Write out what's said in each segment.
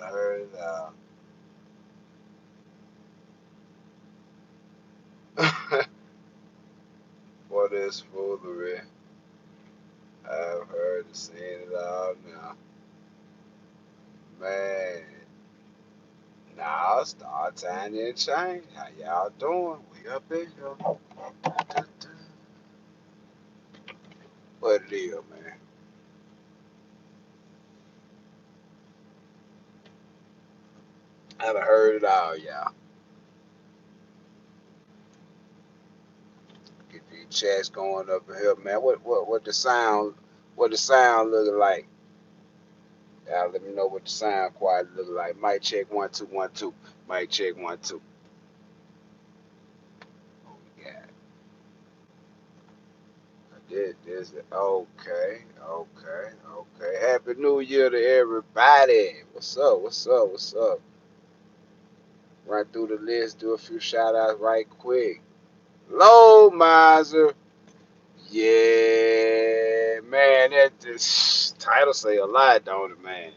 I heard it for this foolery. I've heard and seen it all now. Man, now start time and change. How y'all doing? We up in here. What it is, man. I've heard it all, y'all. Get these chats going up in here, man. What the sound looking like? Y'all let me know what the sound quality look like. Mic check 1 2 1 2. Mic check 1 2. What we got? This okay, okay. Happy New Year to everybody. What's up? What's up? What's up? Run through the list, do a few shout outs right quick. Low miser. Yeah, man, that this title say a lot, don't it, man?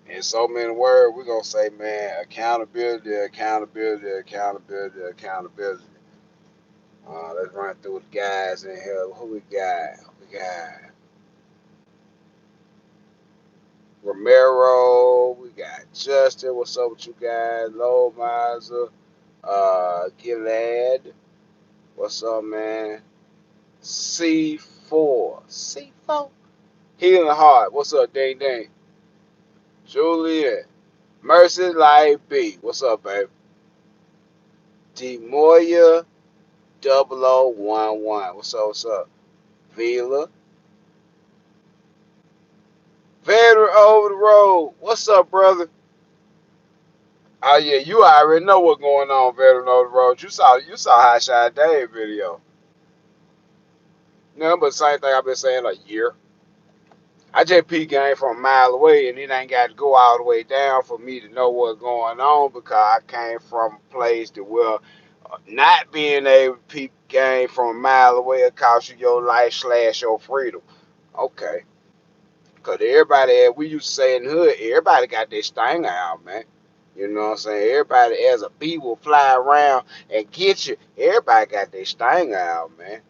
In so many words, we're gonna say, man, accountability, accountability, accountability, accountability. Let's run through the guys in here. Who we got? We got Romero. We got Justin. What's up with you guys? Low miser. Gilad. What's up, man? C4. C4? Healing Heart. What's up, Ding Ding? Julian. Mercy Life B. What's up, baby? Demoya 0011. What's up? What's up? Vila. Veteran over the road. What's up, brother? Oh yeah, you already know what's going on, Veteran over the road. You saw Hotshot Dave video. No, but same thing I've been saying a year. I just peep game from a mile away, and it ain't got to go all the way down for me to know what's going on because I came from a place that well, not being able to peep game from a mile away will cost you your life slash your freedom. Okay, because everybody, we used to say in the hood, everybody got their stinger out, man. You know what I'm saying? Everybody as a bee will fly around and get you. Everybody got their stinger out, man.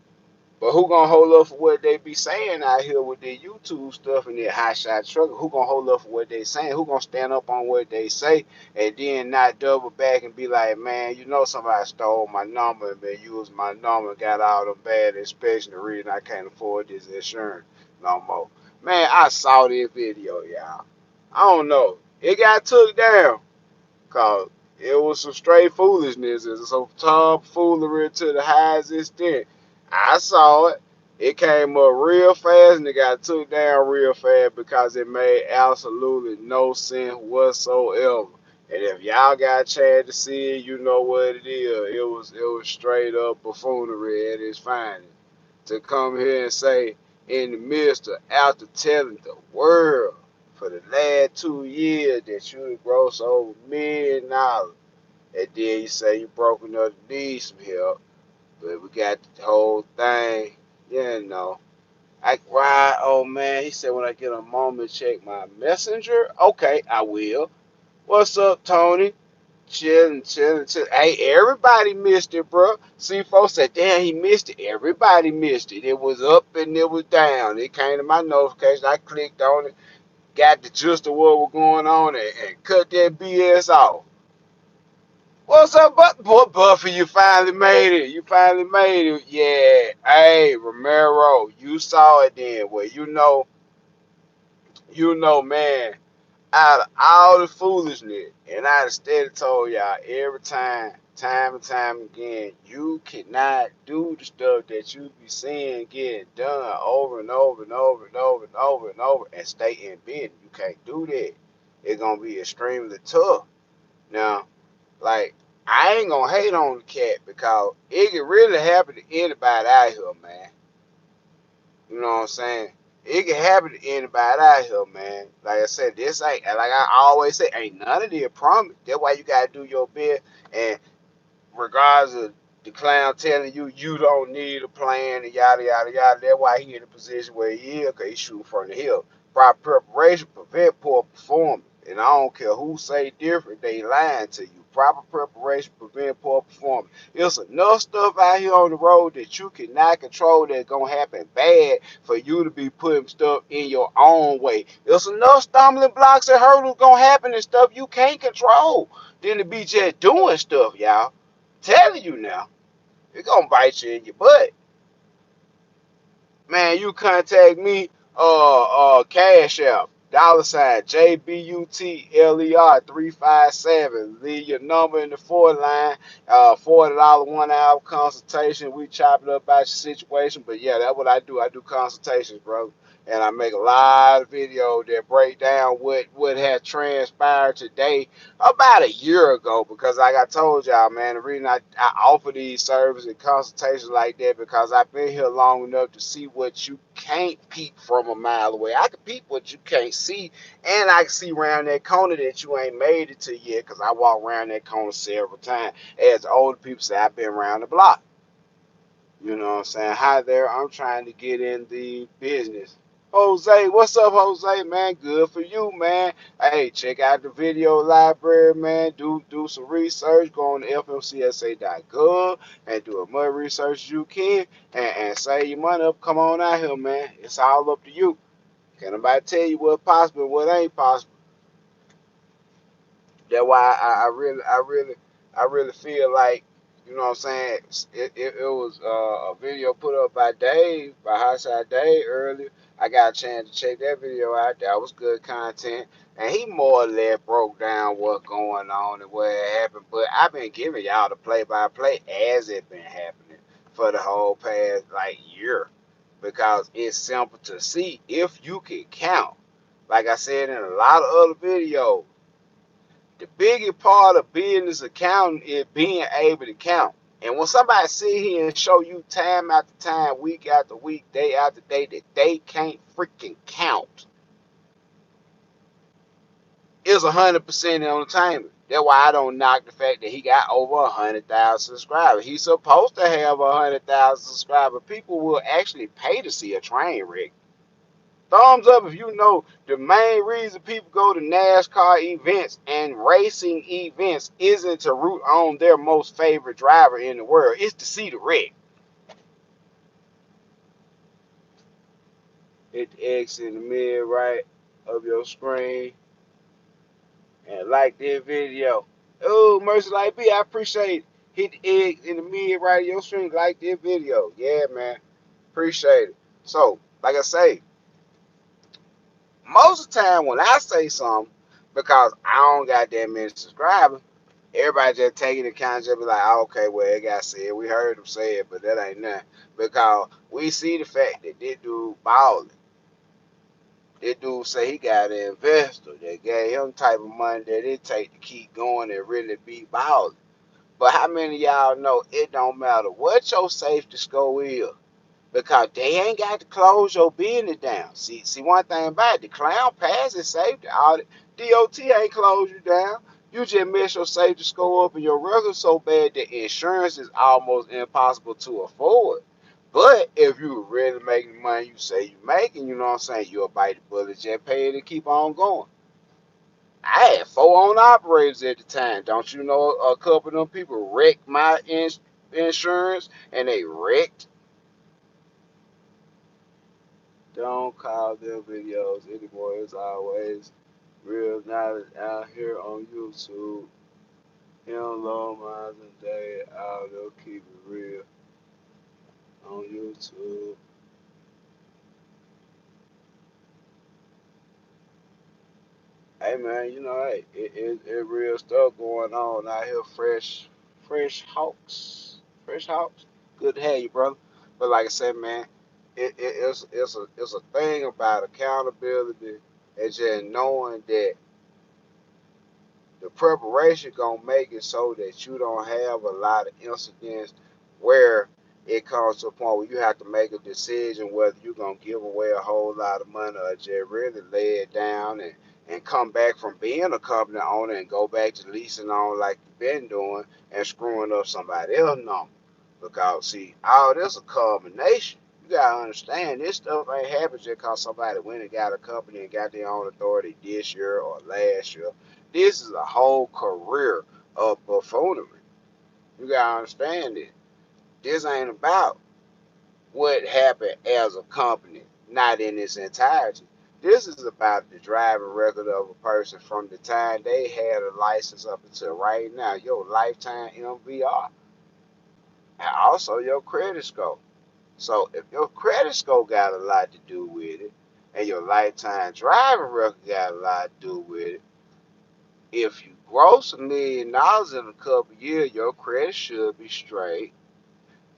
But who gonna hold up for what they be saying out here with their YouTube stuff and their hot shot truck? Who gonna hold up for what they saying? Who gonna stand up on what they say and then not double back and be like, man, you know somebody stole my number and been using my number and got all them bad inspection. The reason I can't afford this insurance no more. Man, I saw this video, y'all. I don't know. It got took down cause it was some straight foolishness. It's some tomfoolery to the highest extent. I saw it. It came up real fast and it got took down real fast because it made absolutely no sense whatsoever. And if y'all got a chance to see it, you know what it is. It was straight up buffoonery at its finest. To come here and say in the midst of after telling the world for the last 2 years that you grossed over $1 million. And then you say you broke another need some help. But we got the whole thing, you know. Right, oh man, he said when I get a moment, check my messenger. Okay, I will. What's up, Tony? Chillin', chillin', chillin'. Hey, everybody missed it, bro. See, folks said, damn, he missed it. Everybody missed it. It was up and it was down. It came to my notification. I clicked on it, got the gist of what was going on, and cut that BS off. What's up, Buffy? You finally made it. You finally made it. Yeah. Hey, Romero, you saw it then. Well, man, out of all the foolishness, and I done steady told y'all every time and time again, you cannot do the stuff that you be seeing getting done over and over and over and over and over and over and stay in business. You can't do that. It's gonna be extremely tough. Now, like, I ain't gonna hate on the cat because it can really happen to anybody out here, man. You know what I'm saying? It can happen to anybody out here, man. Like I said, this ain't like I always say, ain't none of the promise. That's why you gotta do your best. And regardless of The clown telling you you don't need a plan and yada yada yada. That's why he in the position where he is, because he's shooting from the hip. Proper preparation prevent poor performance. And I don't care who say different, they lying to you. Proper preparation prevent poor performance. There's enough stuff out here on the road that you cannot control that's gonna happen bad for you to be putting stuff in your own way. There's enough stumbling blocks and hurdles gonna happen and stuff you can't control than to be just doing stuff, y'all. Telling you now. It's gonna bite you in your butt. Man, you contact me, Cash App, $ JBUTLER 357. Leave your number in the forward line. $40 1 hour consultation. We chop it up about your situation. But yeah, that's what I do. I do consultations, bro. And I make a lot of videos that break down what has transpired today about a year ago, because like I told y'all, man, the reason I offer these services and consultations like that, because I've been here long enough to see what you can't peep from a mile away. I can peep what you can't see, and I can see around that corner that you ain't made it to yet, because I walk around that corner several times. As older people say, I've been around the block. You know what I'm saying? Hi there, I'm trying to get in the business. Jose, what's up, Jose, man? Good for you, man. Hey, check out the video library, man. Do some research. Go on to fmcsa.gov and do as much research as you can, and save your money up. Come on out here, man. It's all up to you. Can't nobody tell you what's possible and what ain't possible. That's why I really feel like, you know what I'm saying, it was a video put up by Dave, by Hotshot Dave earlier. I got a chance to check that video out. That was good content. And he more or less broke down what's going on and what happened. But I've been giving y'all the play-by-play as it been happening for the whole past, like, year. Because it's simple to see if you can count. Like I said in a lot of other videos, the biggest part of business accounting is being able to count. And when somebody sit here and show you time after time, week after week, day after day, that they can't freaking count, it's 100% entertainment. That's why I don't knock the fact that he got over 100,000 subscribers. He's supposed to have 100,000 subscribers. People will actually pay to see a train wreck. Thumbs up if you know the main reason people go to NASCAR events and racing events isn't to root on their most favorite driver in the world. It's to see the wreck. Hit the X in the mid right of your screen and like this video. Oh, Mercy Like B, I appreciate it. Hit the X in the mid right of your screen. Like this video. Yeah, man. Appreciate it. So, like I say, most of the time when I say something, because I don't got that many subscribers, everybody just take it and kind of just be like, oh, okay, well, it got said. We heard him say it, but that ain't nothing. Because we see the fact that this dude balling. This dude say he got an investor that gave him type of money that it take to keep going and really be balling. But how many of y'all know it don't matter what your safety score is? Because they ain't got to close your business down. See one thing about it, the clown passes safety audit. DOT ain't closed you down. You just mess your safety score up and your record so bad that insurance is almost impossible to afford. But if you really making the money you say you making, you know what I'm saying, you'll bite the bullet, just pay it and keep on going. I had 4 owner operators at the time. Don't you know a couple of them people wrecked my insurance and they wrecked. Don't call them videos anymore. It's always real knowledge out here on YouTube. Him, long miles a day, out there keep it real on YouTube. Hey man, you know, hey, it real stuff going on out here. Fresh hawks, fresh hawks. Good to have you, brother. But like I said, man, it's a thing about accountability and just knowing that the preparation gonna make it so that you don't have a lot of incidents where it comes to a point where you have to make a decision whether you're gonna give away a whole lot of money or just really lay it down and come back from being a company owner and go back to leasing on like you've been doing and screwing up somebody else's number. Because see, all this a combination. You gotta understand this stuff ain't happening just cause somebody went and got a company and got their own authority this year or last year. This is a whole career of buffoonery. You gotta understand it. This ain't about what happened as a company, not in its entirety. This is about the driving record of a person from the time they had a license up until right now, your lifetime MVR, and also your credit score. So if your credit score got a lot to do with it, and your lifetime driving record got a lot to do with it, if you gross $1 million in a couple of years, your credit should be straight.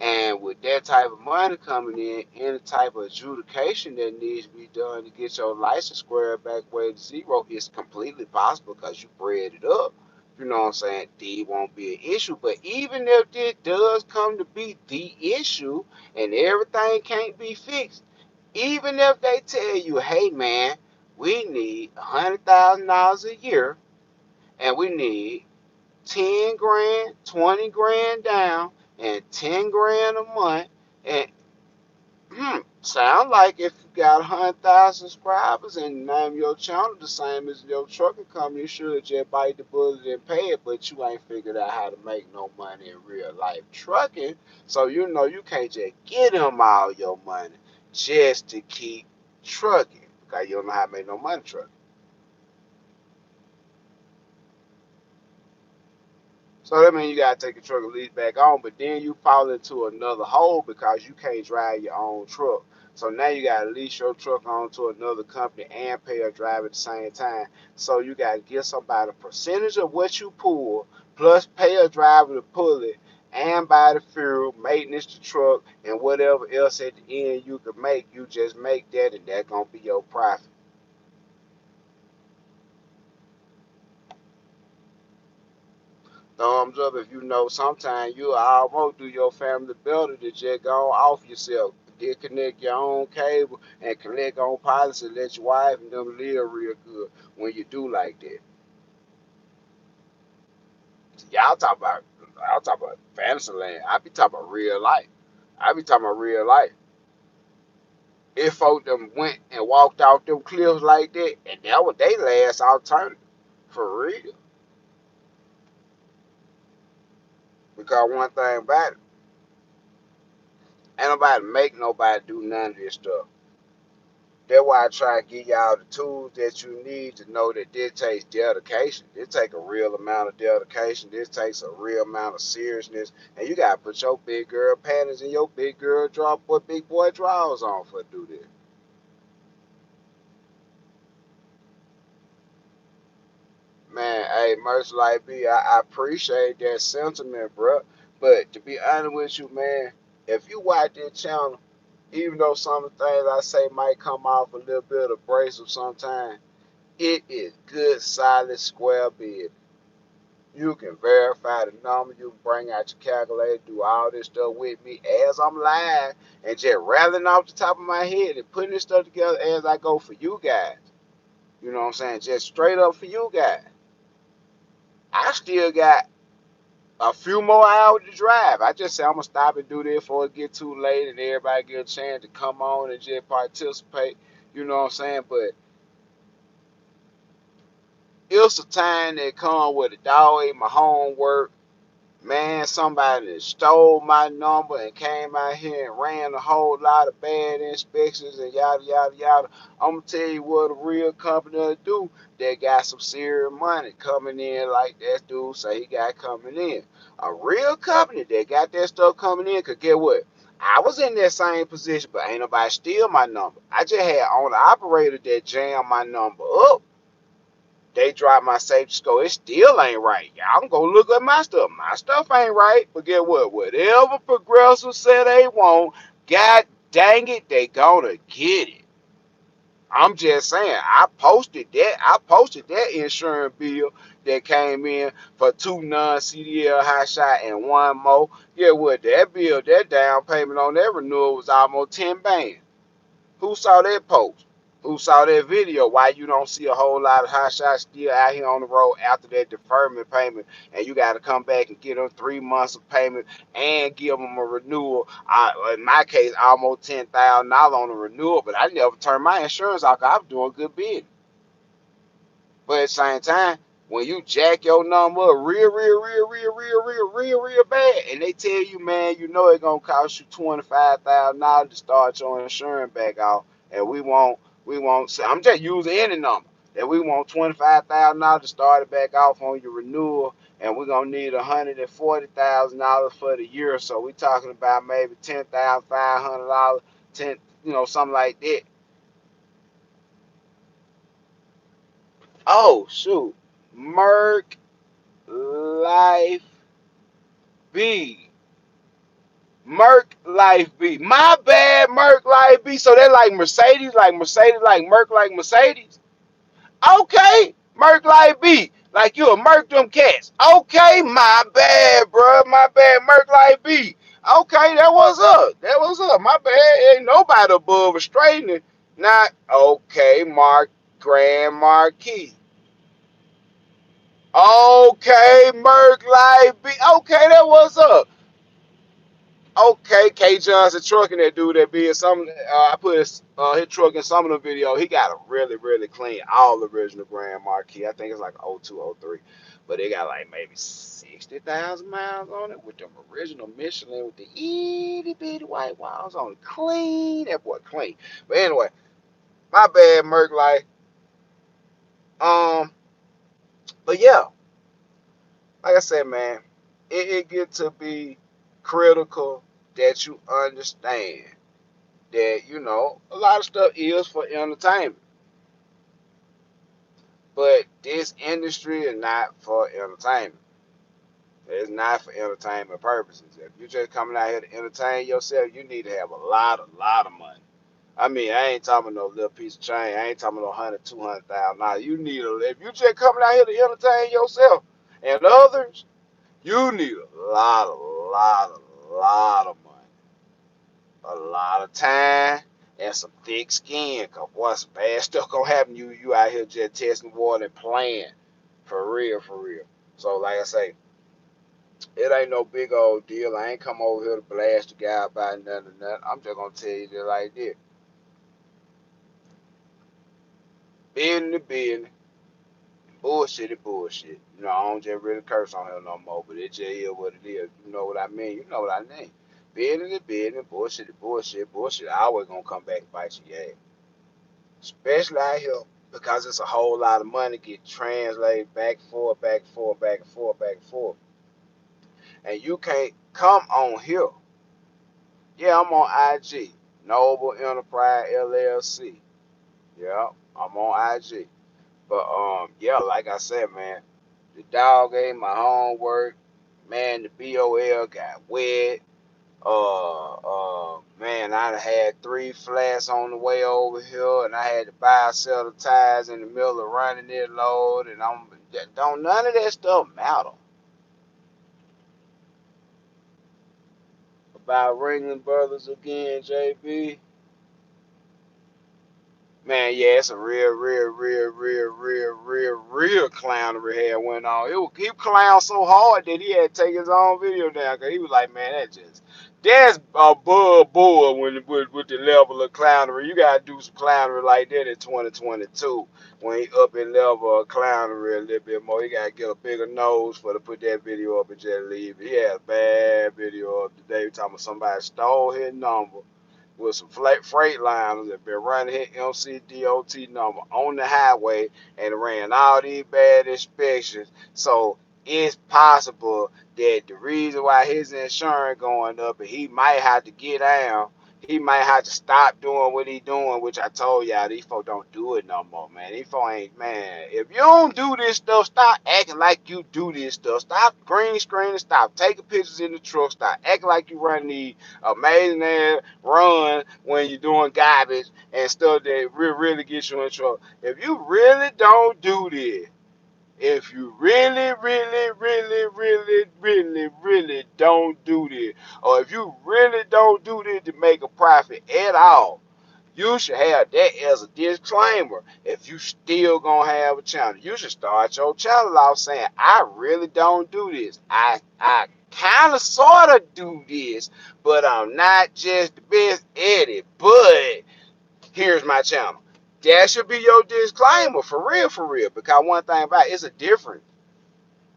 And with that type of money coming in, any type of adjudication that needs to be done to get your license squared back way to zero is completely possible because you bred it up. You know what I'm saying? D won't be an issue. But even if it does come to be the issue and everything can't be fixed, even if they tell you, hey man, we need $100,000 a year and we need 10 grand, 20 grand down, and 10 grand a month. And sound like if you got 100,000 subscribers and name your channel the same as your trucking company, you should just bite the bullet and pay it, but you ain't figured out how to make no money in real life trucking. So you know you can't just get them all your money just to keep trucking because you don't know how to make no money trucking. So that means you gotta take your truck and lease back on, but then you fall into another hole because you can't drive your own truck. So now you gotta lease your truck on to another company and pay a driver at the same time. So you gotta give somebody a percentage of what you pull, plus pay a driver to pull it, and buy the fuel, maintenance the truck, and whatever else at the end you can make. You just make that, and that's gonna be your profit. Thumbs up if you know sometimes you almost do your family better to just go off yourself. Disconnect your own cable and collect on policy, let your wife and them live real good when you do like that. Y'all talk about fantasy land. I be talking about real life. I be talking about real life. If folk them went and walked off them cliffs like that, and that was they last alternative. For real. Because one thing about it, ain't nobody make nobody do none of this stuff. That's why I try to give y'all the tools that you need to know that this takes dedication. This takes a real amount of dedication. This takes a real amount of seriousness. And you gotta put your big girl panties and your big girl big boy drawers on for to do this. Man, hey, much like me, I appreciate that sentiment, bro. But to be honest with you, man, if you watch this channel, even though some of the things I say might come off a little bit abrasive sometimes, it is good, solid, square bid. You can verify the number. You can bring out your calculator, do all this stuff with me as I'm live, and just rattling off the top of my head and putting this stuff together as I go for you guys. You know what I'm saying? Just straight up for you guys. I still got a few more hours to drive. I just say I'm gonna stop and do this before it get too late and everybody get a chance to come on and just participate. You know what I'm saying? But it's a time that come with a dog ate my homework. Man, somebody stole my number and came out here and ran a whole lot of bad inspections and yada yada yada. I'm gonna tell you what a real company will do. They got some serious money coming in, like that dude say he got coming in. A real company that got that stuff coming in. Cause get what? I was in that same position, but ain't nobody steal my number. I just had on the operator that jammed my number up. They dropped my safety score. It still ain't right. Y'all can go look at my stuff. My stuff ain't right. But get what? Whatever Progressive said they want, god dang it, they gonna get it. I'm just saying, I posted that insurance bill that came in for two non-CDL Hotshot and one more. Get what? That bill, that down payment on that renewal was almost 10 bands. Who saw that post? who saw that video, why you don't see a whole lot of Hotshots still out here on the road after that deferment payment, and you got to come back and get them 3 months of payment and give them a renewal. In my case, almost $10,000 on a renewal, but I never turned my insurance off 'cause I was doing good business. But at the same time, when you jack your number up real bad, and they tell you, man, you know it's gonna cost you $25,000 to start your insurance back off, and we won't. I'm just using any number that we want $25,000 to start it back off on your renewal, and we're gonna need $140,000 for the year. So we're talking about maybe $10,500, something like that. Oh shoot, Merc Life B. Merc Life B. My bad, Merc Life B. So they're like Mercedes, like Merc, like Mercedes. Okay, Merc Life B. Like you a Merc them cats. Okay, my bad, bro. My bad, Merc Life B. Okay, that was up. That was up. My bad. Ain't nobody above a straightening. Not okay, Mark Grand Marquis. Okay, Merc Life B. Okay, that was up. Okay, K Johnson trucking that dude that be in some. I put his truck in some of the video. He got a really clean, all original Grand Marquis. I think it's like 02, 03, but they got like maybe 60,000 miles on it with them original Michelin with the itty bitty white walls on it. Clean, that boy clean. But anyway, my bad, Merc Life. Um, but yeah, like I said, man, it get to be critical that you understand that a lot of stuff is for entertainment, but this industry is not for entertainment. It's not for entertainment purposes. If you're just coming out here to entertain yourself, you need to have a lot of money. I mean, I ain't talking no little piece of change. I ain't talking no 100, 200,000. Now you need if you just coming out here to entertain yourself and others, you need a lot of money, a lot of time, and some thick skin. Cause what's bad stuff gonna happen, you out here just testing water and playing for real, for real. So like I say, it ain't no big old deal. I ain't come over here to blast the guy about nothing. I'm just gonna tell you that like this. Business, bullshit is bullshit. I don't just really curse on here no more, but it just is what it is. You know what I mean? You know what I mean. Business, bullshit is bullshit. Bullshit always gonna come back and bite you ass. Especially out here because it's a whole lot of money get translated back and forth, back and forth, back and forth, back and forth. And you can't come on here. Yeah, I'm on IG. Noble Enterprise LLC. Yeah, I'm on IG. But yeah, like I said, man, the dog ate my homework. Man, the BOL got wet. Man, I had 3 flats on the way over here, and I had to buy a set of tires in the middle of running it load, and don't none of that stuff matter about Ringling Brothers again, JB. Man, yeah, it's a real clownery had went on. He clowned so hard that he had to take his own video down because he was like, man, that's above board with the level of clownery. You gotta do some clownery like that in 2022 when he up in level of clownery a little bit more. He gotta get a bigger nose for to put that video up and just leave it. He had a bad video up today talking about somebody stole his number with some freight liners that been running his MCDOT number on the highway and ran all these bad inspections. So it's possible that the reason why his insurance going up and he might have to get down, he might have to stop doing what he doing, which I told y'all, these folks don't do it no more, man. These folks ain't, man. If you don't do this stuff, stop acting like you do this stuff. Stop green screening, stop taking pictures in the truck, stop acting like you run these amazing ass run when you're doing garbage and stuff that really gets you in trouble. If you really don't do this, if you really don't do this, or if you really don't do this to make a profit at all, You should have that as a disclaimer. If you still gonna have a channel, you should start your channel off saying, I really don't do this. I kind of sort of do this, but I'm not just the best at it. But here's my channel. That should be your disclaimer, for real. Because one thing about it, it's a difference.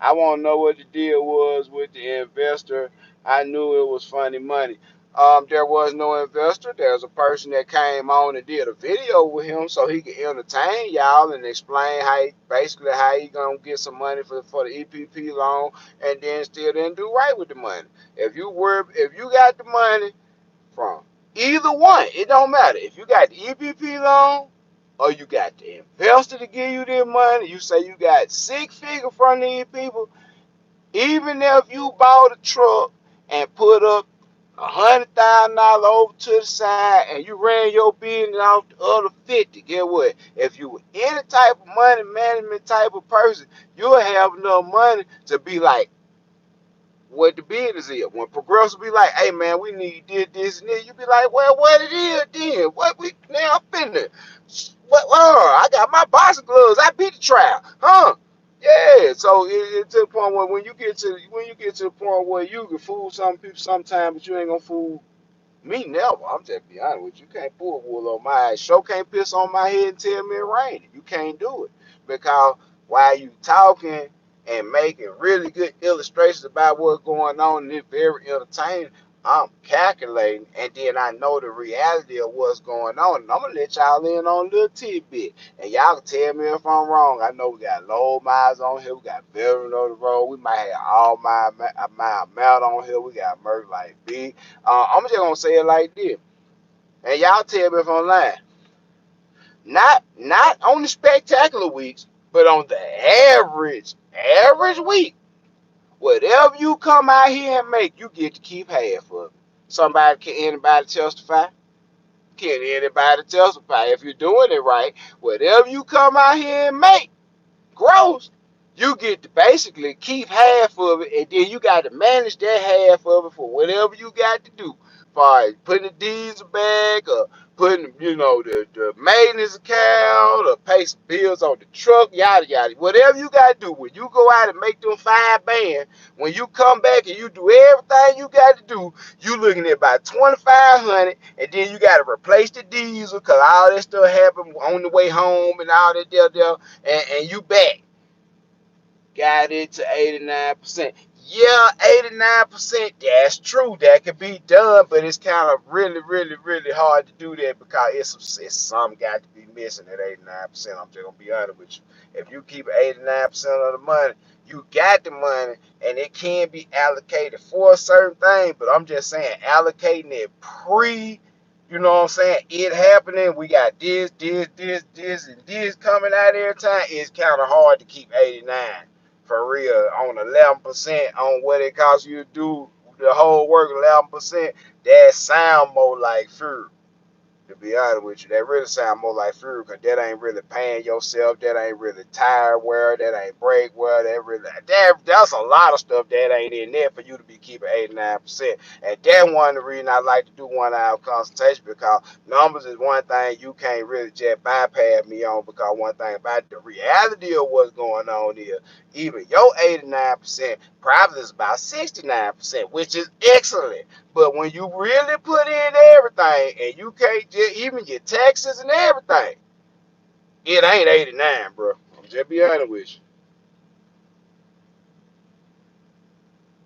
I want to know what the deal was with the investor. I knew it was funny money. There was no investor. There's a person that came on and did a video with him so he could entertain y'all and explain how he gonna get some money for the EPP loan, and then still didn't do right with the money. If you got the money from either one, it don't matter. If you got the EPP loan or you got the investor to give you their money, you say you got 6 figures from these people. Even if you bought a truck and put up $100,000 over to the side and you ran your business off the other 50, get what? If you were any type of money management type of person, you'll have enough money to be like what the business is. When Progressive be like, hey man, we need this, and this, you be like, well, what it is then? What we now finna? What? I got my boxing gloves. I beat the trial, huh? Yeah. So it's to the point where when you get to the point where you can fool some people sometimes, but you ain't gonna fool me never. I'm just be honest with you. You can't pull wool on my eyes. Show can't piss on my head and tell me it raining. You can't do it. Because while you talking and making really good illustrations about what's going on and it's very entertaining, I'm calculating and then I know the reality of what's going on. And I'm gonna let y'all in on a little tidbit. And y'all can tell me if I'm wrong. I know we got low miles on here, we got veteran on the road, we might have all my amount on here, we got merch like big. I'm just gonna say it like this, and y'all tell me if I'm lying. Not on the spectacular weeks, but on the average week, whatever you come out here and make, you get to keep half of it. Anybody testify? Can anybody testify? If you're doing it right, whatever you come out here and make, gross, you get to basically keep half of it, and then you got to manage that half of it for whatever you got to do. For putting the diesel back, or putting, the maintenance account, or pay some bills on the truck, yada yada. Whatever you got to do, when you go out and make them 5 bands, when you come back and you do everything you got to do, you looking at about 2,500, and then you got to replace the diesel because all that stuff happened on the way home and all that there, and you back. Got it to 89%. Yeah, 89%. That's true. That could be done, but it's kind of really hard to do that because it's some got to be missing at 89%. I'm just gonna be honest with you. If you keep 89% of the money, you got the money, and it can be allocated for a certain thing. But I'm just saying, allocating it you know what I'm saying, it happening. We got this, and this coming out every time. It's kind of hard to keep 89. For real, on 11% on what it costs you to do the whole work, 11%, that sound more like fear. To be honest with you, that really sound more like fear, because that ain't really paying yourself, that ain't really tire wear, that ain't brake wear, that's a lot of stuff that ain't in there for you to be keeping 89%. And that's one of the reasons I like to do 1 hour consultation, because numbers is one thing you can't really just bypass me on, because one thing about the reality of what's going on is even your 89% probably is about 69%, which is excellent. But when you really put in everything and you can't just even your taxes and everything, it ain't 89, bro. I'm just be honest with you.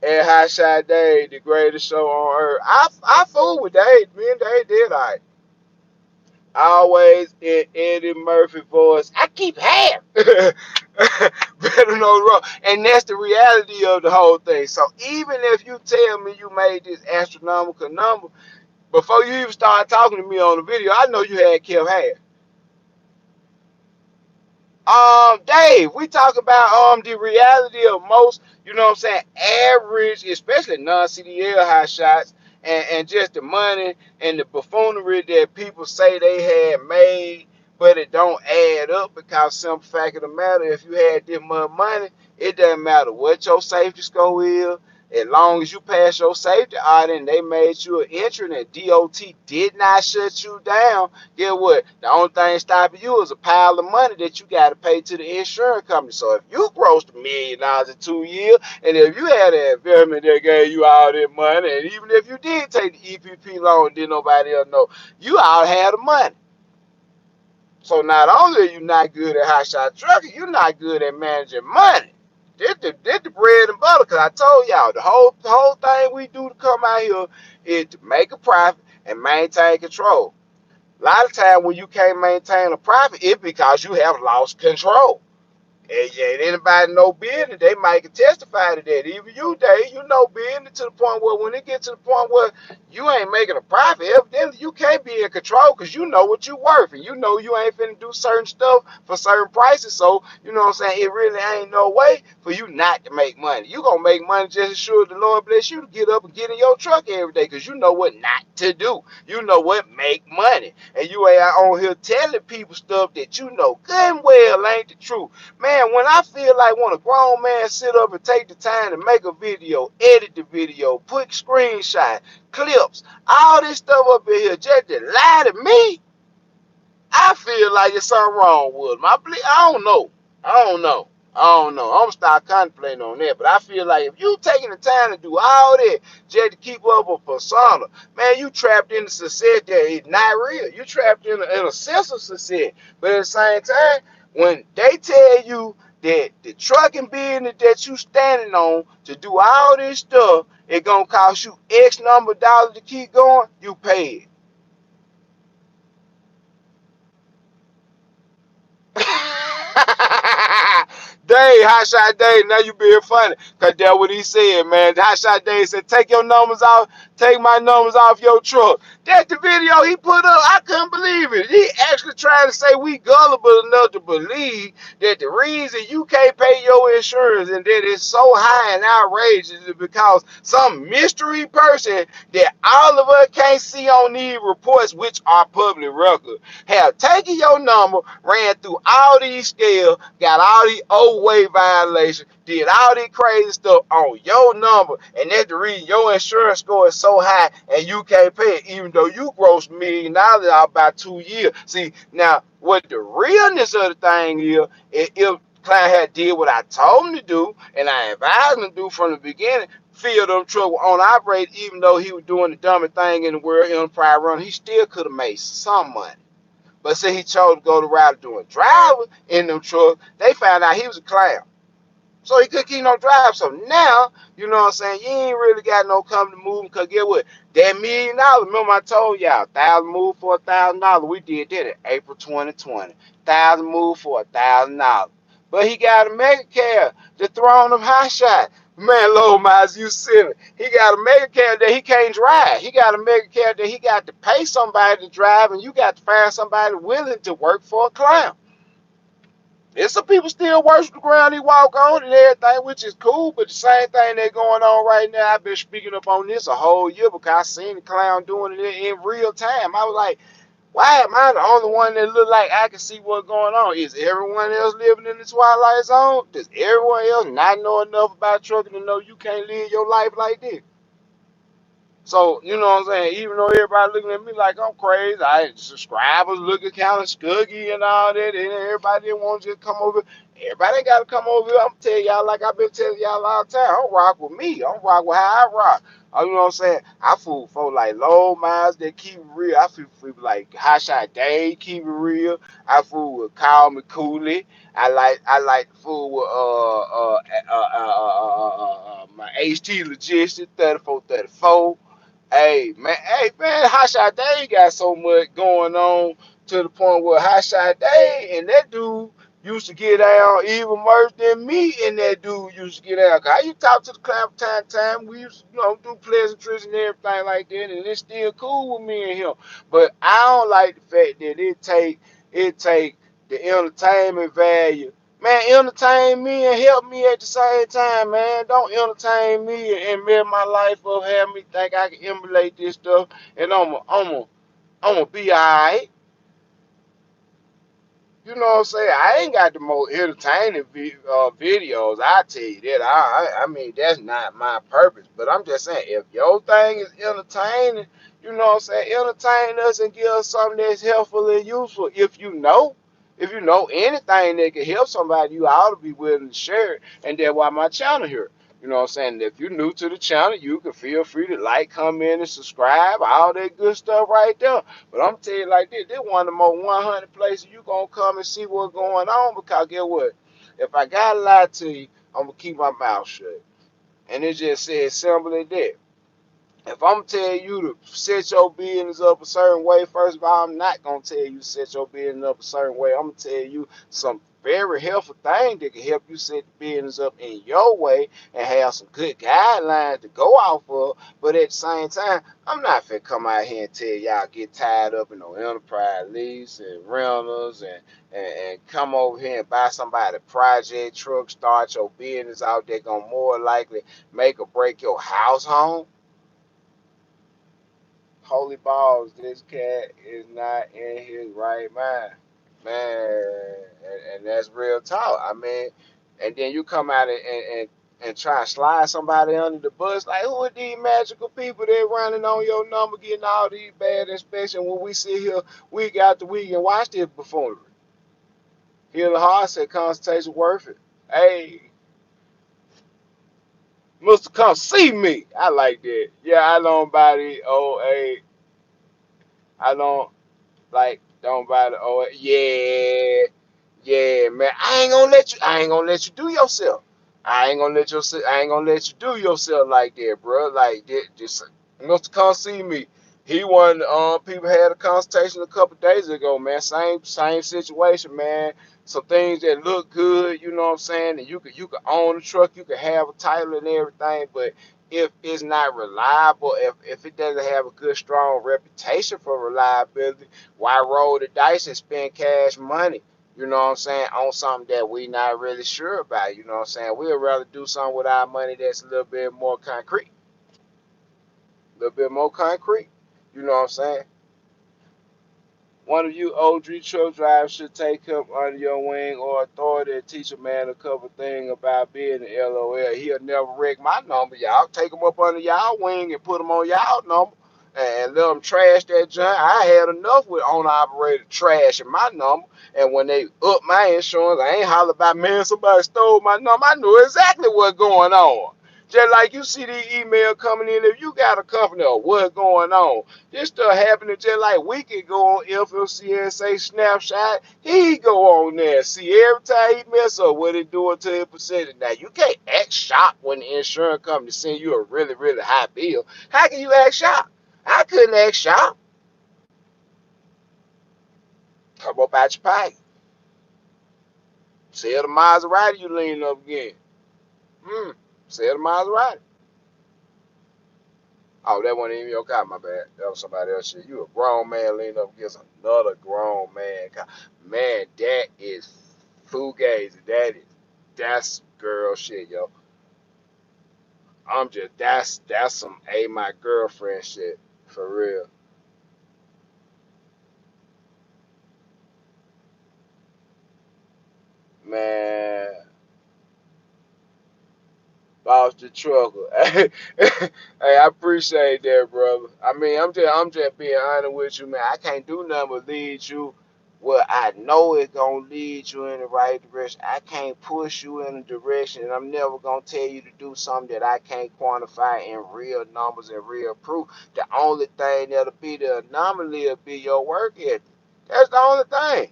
And Hotshot Dave, the greatest show on earth. I fool with Dave. Me and Dave did I. Always in Eddie Murphy voice. I keep half. Better know the wrong. And that's the reality of the whole thing. So even if you tell me you made this astronomical number, before you even started talking to me on the video, I know you had kept half. Dave, we talk about the reality of most, you know what I'm saying, average, especially non-CDL high shots, and just the money and the buffoonery that people say they had made, but it don't add up, because simple fact of the matter, if you had this much money, it doesn't matter what your safety score is, As long as you pass your safety audit and they made you an entrant and DOT did not shut you down, get what? The only thing stopping you is a pile of money that you got to pay to the insurance company. So if you grossed $1 million in 2 years, and if you had an investment that gave you all that money, and even if you did take the EPP loan, didn't nobody else know, you all had the money. So not only are you not good at hotshot trucking, you're not good at managing money. This the bread and butter, because I told y'all, the whole thing we do to come out here is to make a profit and maintain control. A lot of times when you can't maintain a profit, it's because you have lost control. And anybody know business, they might can testify to that. Even you, Dave, you know business to the point where when it gets to the point where you ain't making a profit, evidently you can't be in control because you know what you worth and you know you ain't finna do certain stuff for certain prices. So, you know what I'm saying? It really ain't no way for you not to make money. You gonna make money just as sure as the Lord bless you to get up and get in your truck every day because you know what not to do. You know what make money. And you ain't on here telling people stuff that you know good and well ain't the truth. Man, when I feel like when a grown man sit up and take the time to make a video, edit the video, put screenshots, clips, all this stuff up in here just to lie to me, I feel like there's something wrong with him. I don't know. I don't know. I don't know. I'm gonna start contemplating on that. But I feel like if you taking the time to do all that just to keep up a persona, man, you trapped in a success that is not real. You trapped in a sense of success. But at the same time, when they tell you that the trucking business that you standing on to do all this stuff, it gonna cost you X number of dollars to keep going, you pay it. Dave, Hotshot Dave, now you being funny. Cause that's what he said, man. Hotshot Dave said, take your numbers off, take my numbers off your truck. That's the video he put up. I couldn't believe it. He actually trying to say we gullible enough to believe that the reason you can't pay your insurance and that it's so high and outrageous is because some mystery person that all of us can't see on these reports, which are public record, have taken your number, ran through all these scales, got all these old way violations, did all this crazy stuff on your number, and that's the reason your insurance score is so high and you can't pay it, even though you grossed $1 million out about 2 years. See, now, what the realness of the thing is, if client had did what I told him to do, and I advised him to do from the beginning, fill them truck on operate, even though he was doing the dumbest thing in the world, enterprise run, he still could have made some money. But since he chose to go the route of doing driving in them trucks, they found out he was a clown. So he couldn't keep no drive. So now, you know what I'm saying, you ain't really got no company moving, because get what? That $1 million, remember I told y'all, 1,000 move for $1,000. We did that in April 2020. 1,000 move for $1,000. But he got a mega cab, the throne of high shot. Man, Lord Miles, you silly. He got a mega cab that he can't drive. He got a mega cab that he got to pay somebody to drive, and you got to find somebody willing to work for a clown. There's some people still worship the ground he walk on and everything, which is cool, but the same thing that's going on right now, I've been speaking up on this a whole year because I seen the clown doing it in real time. I was like, why am I the only one that look like I can see what's going on? Is everyone else living in the twilight zone? Does everyone else not know enough about trucking to know you can't live your life like this? So, you know what I'm saying? Even though everybody looking at me like I'm crazy, subscribers looking kind of skuggy and all that, and everybody didn't want to just come over. Everybody ain't got to come over here. I'm telling y'all, like I've been telling y'all all the time, don't rock with me. Don't rock with how I rock. You know what I'm saying? I fool for like low miles that keep it real. I fool like Hotshot Dave keep it real. I fool with Call Me Cooley. I like fool with my HT Logistics 3434. Hey man, Hotshot Day got so much going on to the point where Hotshot Day and that dude used to get down even worse than me, and that dude used to get down. Cause I used to talk to the client from time to time. We used to, do pleasantries and everything like that, and it's still cool with me and him. But I don't like the fact that it take the entertainment value. Man, entertain me and help me at the same time, man. Don't entertain me and mess my life up, have me think I can emulate this stuff, and I'm gonna be alright. You know what I'm saying? I ain't got the most entertaining videos. I tell you that. I mean, that's not my purpose. But I'm just saying, if your thing is entertaining, you know what I'm saying? Entertain us and give us something that's helpful and useful. If you know anything that can help somebody, you ought to be willing to share it. And that's why my channel here. You know what I'm saying? If you're new to the channel, you can feel free to like, comment, and subscribe. All that good stuff right there. But I'm telling you like this one of the most 100 places you gonna come and see what's going on, because get what? If I gotta lie to you, I'm gonna keep my mouth shut. And it just says simple as that. If I'm telling you to set your business up a certain way, first of all, I'm not gonna tell you to set your business up a certain way. I'm gonna tell you some very helpful things that can help you set the business up in your way and have some good guidelines to go off of. But at the same time, I'm not finna come out here and tell y'all get tied up in no enterprise lease and rentals and come over here and buy somebody a project truck, start your business out there, gonna more likely make or break your house home. Holy balls, this cat is not in his right mind, man, and that's real talk. I mean, and then you come out and try to slide somebody under the bus. Like, who are these magical people that running on your number, getting all these bad inspections when we sit here week after week and watch this buffoonery? Hear the heart said, consultation worth it. Hey, Mister, come see me. I like that. Yeah, I don't buy the old. Hey, I don't. Like, don't buy the oh yeah, yeah, man. I ain't gonna let you do yourself. I ain't gonna let you do yourself like that, bro. Like that, just Mr. Come see me. He won. People had a consultation a couple days ago, man. Same situation, man. Some things that look good, you know what I'm saying, and you could own the truck, you could have a title and everything, but if it's not reliable, if it doesn't have a good strong reputation for reliability, why roll the dice and spend cash money? You know what I'm saying, on something that we not really sure about. You know what I'm saying? We'd rather do something with our money that's a little bit more concrete, a little bit more concrete. You know what I'm saying? One of you OG truck drivers should take him under your wing or authority and teach a man a couple things about being an LOL. He'll never wreck my number. Y'all take him up under y'all wing and put him on y'all number and let them trash that junk. I had enough with owner-operated trash in my number. And when they up my insurance, I ain't holler about, man, somebody stole my number. I knew exactly what's going on. Just like you see the email coming in, if you got a company or what's going on, this stuff happening just like we could go on FFC and say snapshot. He go on there. See, every time he mess up, what it doing to his percentage. Now, you can't act shocked when the insurance company send you a really, really high bill. How can you act shocked? I couldn't act shocked. Come up out your pocket. Sell the Maserati you leaning up again. Sell the Maserati. Oh, that wasn't even your car, my bad. That was somebody else shit. You a grown man leaning up against another grown man car. Man, that is fugazi. That's girl shit, yo. That's some my girlfriend shit. For real. Man. Lost the trucker. Hey, I appreciate that, brother. I mean, I'm just being honest with you, man. I can't do nothing but lead you where I know it's gonna lead you in the right direction. I can't push you in a direction, and I'm never gonna tell you to do something that I can't quantify in real numbers and real proof. The only thing that'll be the anomaly will be your work ethic. That's the only thing.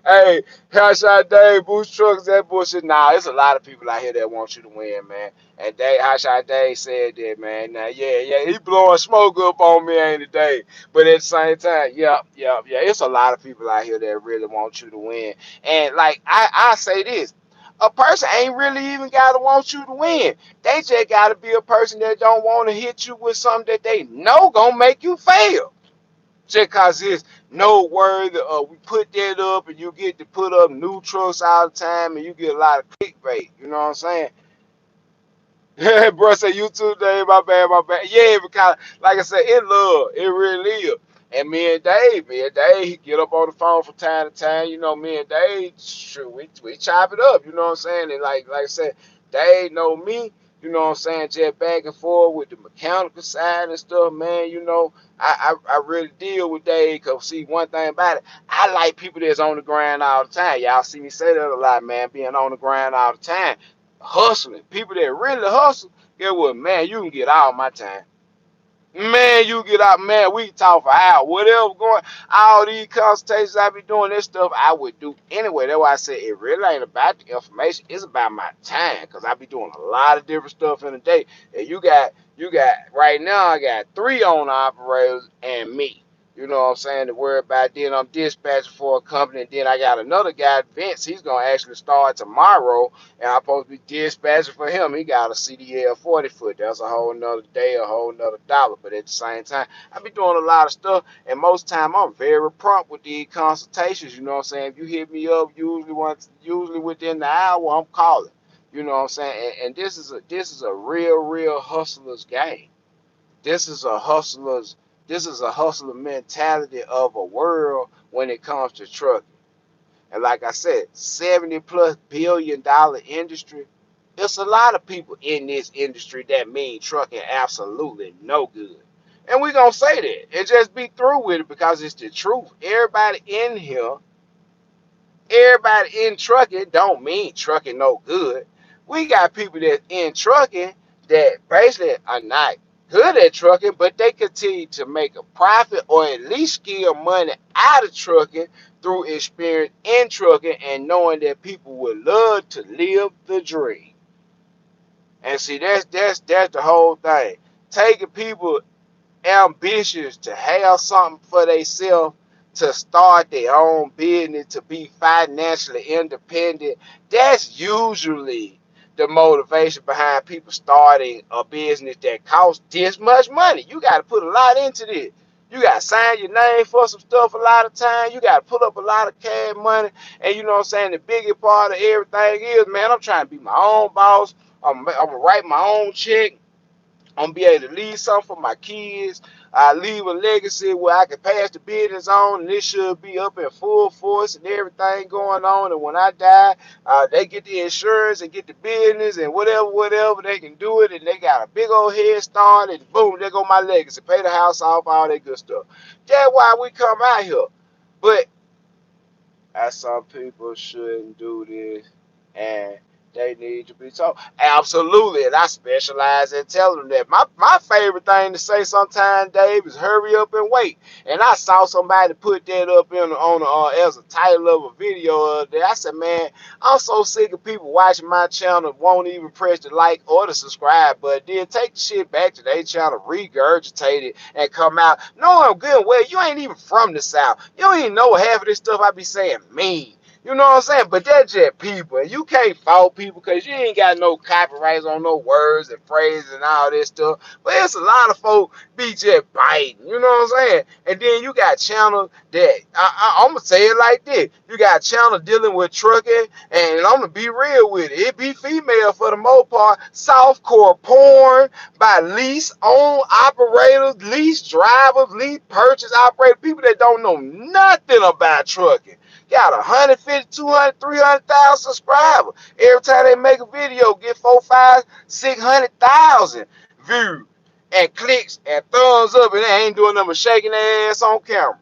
Hey, Hotshot Dave, boost trucks, that bullshit. Nah, there's a lot of people out here that want you to win, man. And Dave, Hotshot Dave said that, man. Now, yeah, he blowing smoke up on me, ain't it, Dave? But at the same time, yeah, it's a lot of people out here that really want you to win. And like I say this, a person ain't really even gotta want you to win. They just gotta be a person that don't want to hit you with something that they know gonna make you fail just cause it's noteworthy. We put that up and you get to put up new trucks all the time and you get a lot of clickbait. You know what I'm saying? Bro, say you too, Dave. My bad. Yeah, because like I said, it love. It really is. And me and Dave, he get up on the phone from time to time. You know, me and Dave, sure, we chop it up. You know what I'm saying? And like I said, Dave know me. You know what I'm saying? Just back and forth with the mechanical side and stuff, man. You know, I really deal with Dave. Cause see, one thing about it, I like people that's on the grind all the time. Y'all see me say that a lot, man. Being on the grind all the time, hustling. People that really hustle. Get what, man? You can get all my time. Man, you get out, man. We talk for hours. Whatever going, all these consultations I be doing, this stuff I would do anyway. That's why I said it really ain't about the information. It's about my time, cause I be doing a lot of different stuff in a day. And you got right now. I got 3 owner operators and me. You know what I'm saying? To worry about. Then I'm dispatching for a company. And then I got another guy, Vince. He's gonna actually start tomorrow, and I'm supposed to be dispatching for him. He got a CDL 40 foot. That's a whole nother day, a whole nother dollar. But at the same time, I be doing a lot of stuff, and most time I'm very prompt with these consultations. You know what I'm saying? If you hit me up, usually within the hour, I'm calling. You know what I'm saying? And this is a real hustler's game. This is a hustler's this is a hustler mentality of a world when it comes to trucking. And like I said, 70 plus $billion industry. There's a lot of people in this industry that mean trucking absolutely no good. And we're going to say that and just be through with it because it's the truth. Everybody in trucking don't mean trucking no good. We got people that in trucking that basically are not good at trucking, but they continue to make a profit or at least steal money out of trucking through experience in trucking and knowing that people would love to live the dream. And see, that's the whole thing. Taking people ambitious to have something for themselves, to start their own business, to be financially independent. That's usually the motivation behind people starting a business that costs this much money. You got to put a lot into this. You got to sign your name for some stuff a lot of time. You got to put up a lot of cash money. And you know what I'm saying? The biggest part of everything is, man, I'm trying to be my own boss. I'm going to write my own check. I'm gonna be able to leave something for my kids. I leave a legacy where I can pass the business on, and this should be up in full force and everything going on. And when I die, they get the insurance and get the business and whatever they can do it, and they got a big old head start, and boom, there go my legacy. Pay the house off, all that good stuff. That's why we come out here. But as some people shouldn't do this, and they need to be told. Absolutely, and I specialize in telling them that. My favorite thing to say sometimes, Dave, is hurry up and wait. And I saw somebody put that up as a title of a video there. I said, man, I'm so sick of people watching my channel won't even press the like or the subscribe button. Then take the shit back to their channel, regurgitate it, and come out knowing good and well you ain't even from the South. You don't even know half of this stuff I be saying mean. You know what I'm saying? But that's just people. And you can't fault people because you ain't got no copyrights on no words and phrases and all this stuff. But it's a lot of folk be just biting. You know what I'm saying? And then you got channels that, I'm going to say it like this. You got channels dealing with trucking, and I'm going to be real with it. It be female for the most part. Softcore porn by lease own operators, lease drivers, lease purchase operators, people that don't know nothing about trucking. Got 150, 200, 300,000 subscribers. Every time they make a video, get 4, 5, 600,000 views and clicks and thumbs up, and they ain't doing nothing but shaking their ass on camera.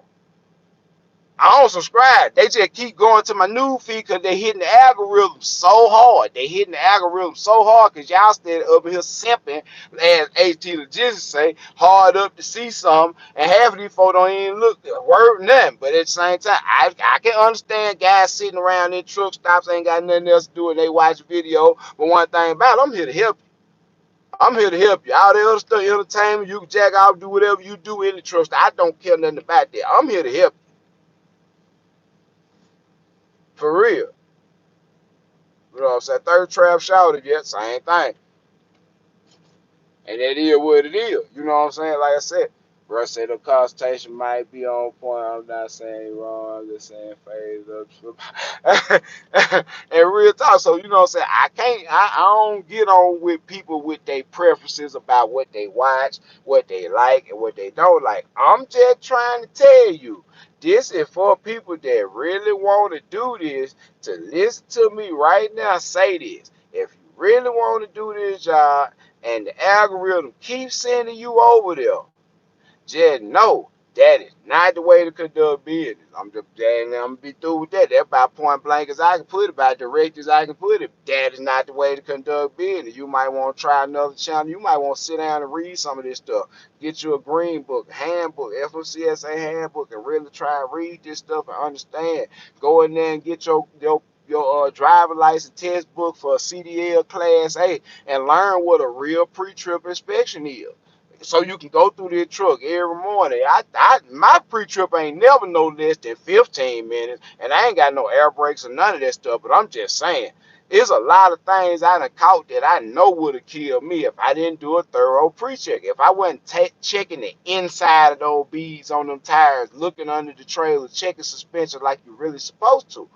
I don't subscribe. They just keep going to my news feed because they hitting the algorithm so hard. They hitting the algorithm so hard because y'all stay up here simping, as HT Logistics say, hard up to see something, and half of these folks don't even look word nothing. But at the same time, I can understand guys sitting around in truck stops ain't got nothing else to do and they watch video. But one thing about it, I'm here to help you. I'm here to help you. All the other stuff, entertainment, you can jack off, do whatever you do in the truck stop. I don't care nothing about that. I'm here to help you. For real. You know what I'm saying? Third trap shouted yet, same thing. And that is what it is. You know what I'm saying? Like I said. Bro said the consultation might be on point. I'm not saying you're wrong. I'm just saying phase up. And real talk. So, you know what I'm saying? I don't get on with people with their preferences about what they watch, what they like, and what they don't like. I'm just trying to tell you, this is for people that really want to do this, to listen to me right now say this. If you really want to do this job and the algorithm keeps sending you over there, just know that is not the way to conduct business. I'm gonna be through with that. That's about point blank as I can put it, about direct as I can put it. That is not the way to conduct business. You might want to try another channel. You might want to sit down and read some of this stuff. Get you a green book, handbook, FMCSA handbook, and really try and read this stuff and understand. Go in there and get your driver license test book for a CDL Class A and learn what a real pre-trip inspection is, so you can go through this truck every morning. My pre-trip ain't never no less than 15 minutes, and I ain't got no air brakes or none of that stuff. But I'm just saying, there's a lot of things I done caught that I know would have killed me if I didn't do a thorough pre-check. If I wasn't checking the inside of those beads on them tires, looking under the trailer, checking suspension like you're really supposed to.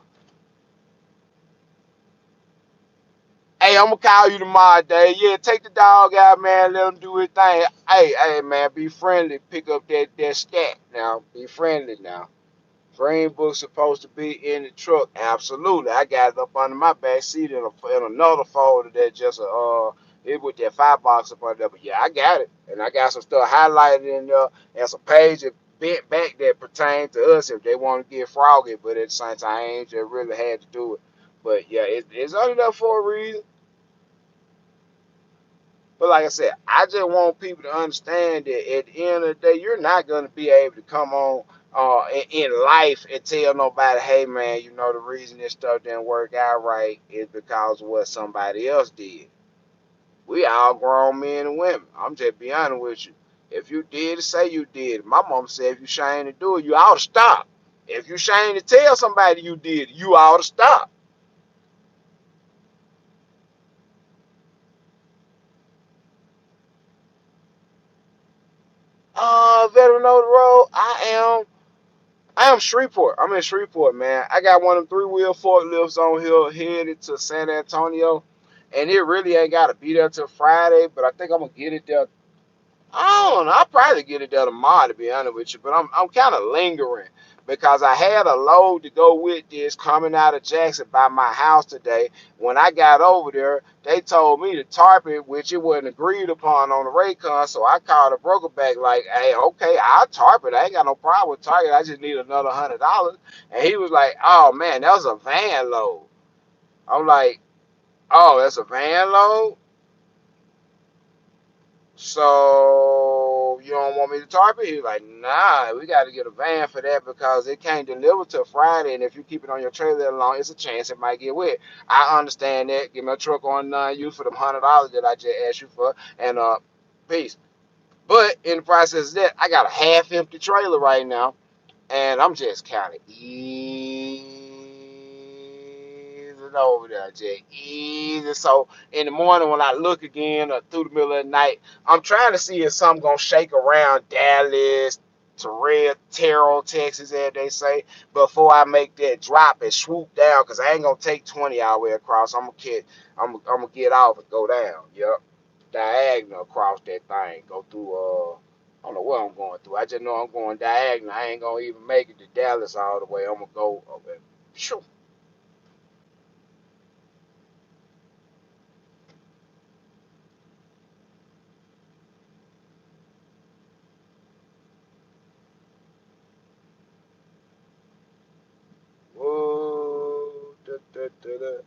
Hey, I'm gonna call you tomorrow, Dave. Yeah, take the dog out, man. Let him do his thing. Hey, man, be friendly. Pick up that stat now. Be friendly now. Green book supposed to be in the truck. Absolutely. I got it up under my back seat in another folder that just it with that firebox up under there. But yeah, I got it, and I got some stuff highlighted in there and some pages bent back that pertain to us if they want to get froggy. But at the same time, I ain't just really had to do it. But yeah, it's only there for a reason. But like I said, I just want people to understand that at the end of the day, you're not going to be able to come on in life and tell nobody, hey man, you know the reason this stuff didn't work out right is because of what somebody else did. We all grown men and women. I'm just being honest with you. If you did it, say you did it. My mom said if you ashamed to do it, you ought to stop. If you ashamed to tell somebody you did it, you ought to stop. Veteran of the road, I am Shreveport. I'm in Shreveport, man. I got one of them three-wheel forklifts on here headed to San Antonio, and it really ain't got to be there till Friday, but I think I'm gonna get it there. I don't know. I'll probably get it there tomorrow, to be honest with you. But I'm kind of lingering because I had a load to go with this coming out of Jackson by my house today. When I got over there, they told me to tarp it, which it wasn't agreed upon on the Raycon. So I called a broker back like, "Hey, okay, I'll tarp it. I ain't got no problem with target. I just need another $100." And he was like, "Oh man, that was a van load." I'm like, "Oh, that's a van load? So you don't want me to tarp it?" He was like, "Nah, we got to get a van for that because it can't deliver till Friday, and if you keep it on your trailer that long, it's a chance it might get wet." I understand that. Give me a truck on non-use for them $100 that I just asked you for, and peace. But in the process of that, I got a half-empty trailer right now, and I'm just kind of easing over there, just easy. So in the morning when I look again or through the middle of the night, I'm trying to see if something gonna shake around Dallas, Terrell, Texas, as they say, before I make that drop and swoop down. Cause I ain't gonna take 20 all the way across. I'm gonna get off and go down. Yep, diagonal across that thing. Go through I don't know what I'm going through. I just know I'm going diagonal. I ain't gonna even make it to Dallas all the way. I'm gonna go over. Shoo. Whoa. Da, da, da, da.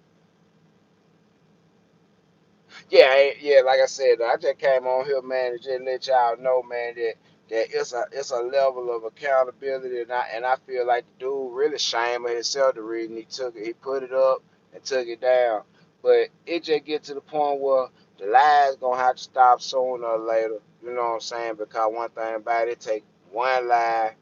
Yeah, yeah. Like I said, I just came on here, man, to just let y'all know, man, that it's a level of accountability, and I feel like the dude really shamed himself the reason he took it. He put it up and took it down, but it just get to the point where the lies gonna have to stop sooner or later. You know what I'm saying? Because one thing about it, take one lie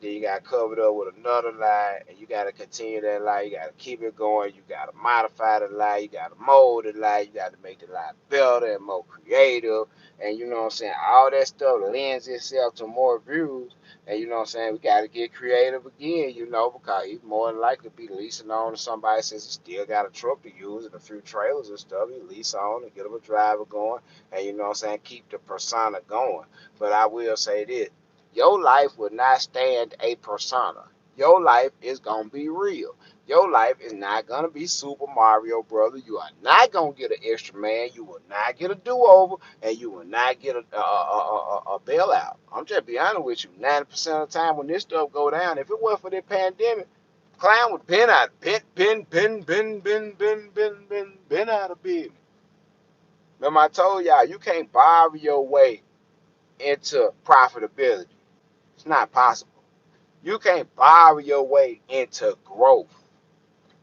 then you got to cover it up with another lie, and you got to continue that lie. You got to keep it going. You got to modify the lie. You got to mold the lie. You got to make the lie better and more creative. And you know what I'm saying? All that stuff lends itself to more views. And you know what I'm saying? We got to get creative again, because he's more than likely to be leasing on to somebody since he still got a truck to use and a few trailers and stuff. He lease on and get him a driver going. And you know what I'm saying? Keep the persona going. But I will say this. Your life will not stand a persona. Your life is going to be real. Your life is not going to be Super Mario, brother. You are not going to get an extra man. You will not get a do-over, and you will not get a bailout. I'm just be honest with you. 90% of the time when this stuff go down, if it wasn't for the pandemic, Clown would been out, been out of business. Remember I told y'all, you can't borrow your way into profitability. It's not possible. You can't borrow your way into growth.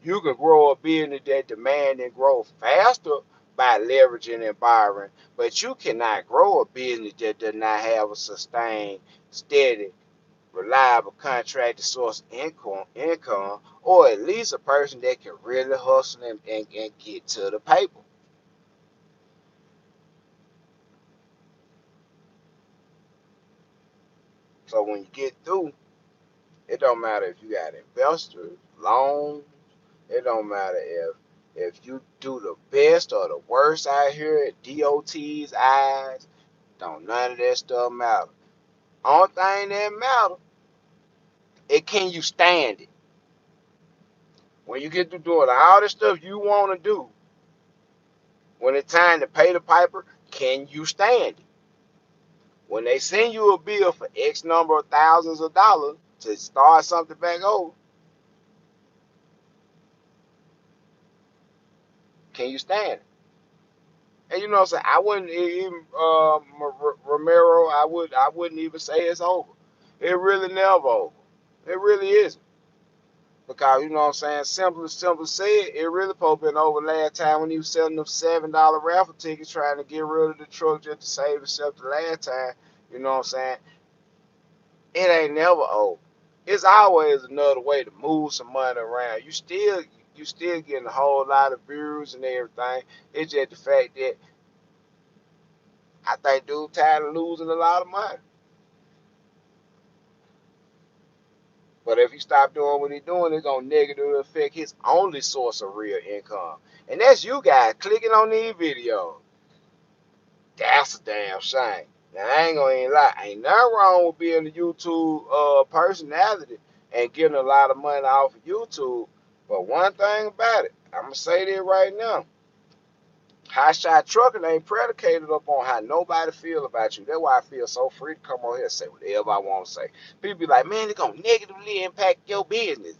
You can grow a business that demand and grow faster by leveraging and borrowing, but you cannot grow a business that does not have a sustained, steady, reliable contracted source of income, or at least a person that can really hustle and get to the paper. So when you get through, it don't matter if you got investors, loans. It don't matter if you do the best or the worst out here at DOT's eyes. Don't none of that stuff matter. Only thing that matter is can you stand it? When you get to doing all the stuff you want to do, when it's time to pay the piper, can you stand it? When they send you a bill for X number of thousands of dollars to start something back over, can you stand it? And you know what I'm saying? I wouldn't even Romero. I wouldn't even say it's over. It really never over. It really isn't. Because you know what I'm saying? Simple said, it really probably been over last time when he was selling them $7 raffle tickets trying to get rid of the truck just to save himself the last time. You know what I'm saying? It ain't never over. It's always another way to move some money around. You still getting a whole lot of views and everything. It's just the fact that I think dude tired of losing a lot of money. But if he stop doing what he's doing, it's gonna negatively affect his only source of real income. And that's you guys clicking on these videos. That's a damn shame. Now I ain't gonna even lie. Ain't nothing wrong with being a YouTube personality and getting a lot of money off of YouTube. But one thing about it, I'm gonna say this right now. Hotshot trucking ain't predicated upon how nobody feel about you. That's why I feel so free to come on here and say whatever I want to say. People be like, man, it's going to negatively impact your business.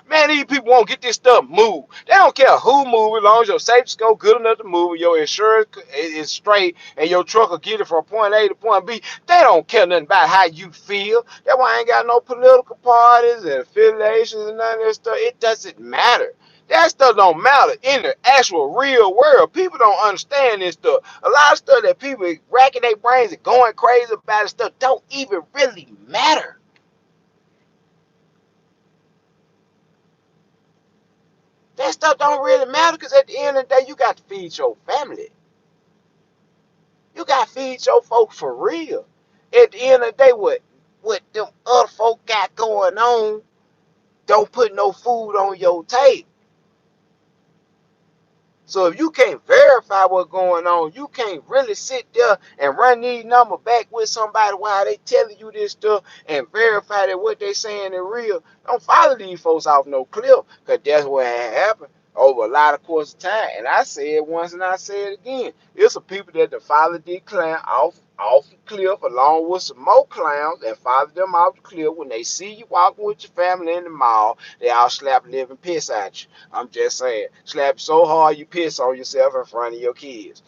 Man, these people won't get this stuff moved. They don't care who move as long as your safety score good enough to move, your insurance is straight, and your truck will get it from point A to point B. They don't care nothing about how you feel. That's why I ain't got no political parties and affiliations and none of that stuff. It doesn't matter. That stuff don't matter in the actual real world. People don't understand this stuff. A lot of stuff that people racking their brains and going crazy about and stuff don't even really matter. That stuff don't really matter because at the end of the day, you got to feed your family. You got to feed your folks for real. At the end of the day, what them other folk got going on don't put no food on your table. So if you can't verify what's going on, you can't really sit there and run these numbers back with somebody while they telling you this stuff and verify that what they saying is real. Don't follow these folks off no cliff, because that's what happened over a lot of course of time. And I said it once and I say it again. It's some people that follow these clowns off the cliff along with some more clowns and follow them off the cliff. When they see you walking with your family in the mall, they all slap living piss at you. I'm just saying, slap so hard you piss on yourself in front of your kids.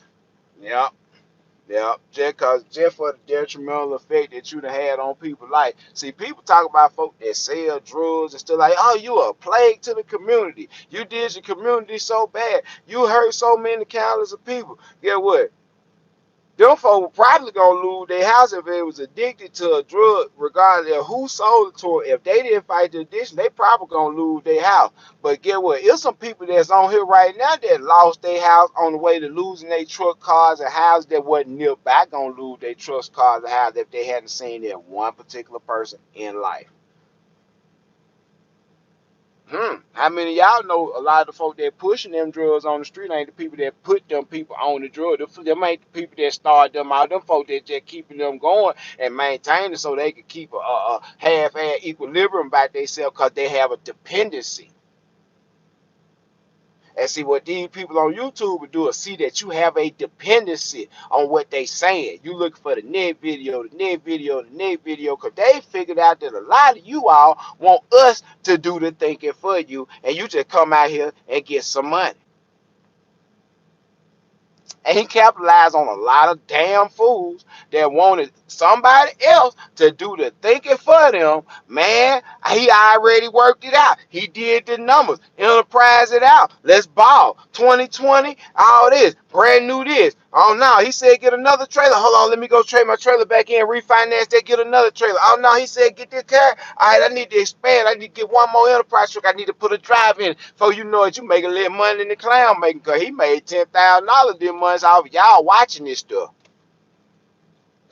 Yep. Yep, just for the detrimental effect that you done had on people's life. See, people talk about folk that sell drugs and stuff like, oh, you a plague to the community. You did your community so bad. You hurt so many countless of people. Get what? Them folks probably gonna lose their house if they was addicted to a drug, regardless of who sold it to them. If they didn't fight the addiction, they probably gonna lose their house. But get what? There's some people that's on here right now that lost their house on the way to losing their truck, cars, and houses that wasn't nearby gonna lose their trucks, cars, and houses if they hadn't seen that one particular person in life. How many of y'all know a lot of the folk that pushing them drugs on the street ain't the people that put them people on the drug? Them ain't the people that start them out. Them folk that just keeping them going and maintaining so they can keep a half-ass equilibrium by themselves because they have a dependency. And see what these people on YouTube will do is see that you have a dependency on what they saying. You look for the next video, the next video, the next video, because they figured out that a lot of you all want us to do the thinking for you, and you just come out here and get some money. And he capitalized on a lot of damn fools that wanted somebody else to do the thinking for them. Man, he already worked it out. He did the numbers, enterprise it out. Let's ball. 2020, all this, brand new this. Oh no, he said get another trailer. Hold on, let me go trade my trailer back in, refinance that, get another trailer. Oh no, he said get this car. All right, I need to expand. I need to get one more enterprise truck. I need to put a drive in. So you know it, you make a little money in the clown making, because he made $10,000 this month off y'all watching this stuff.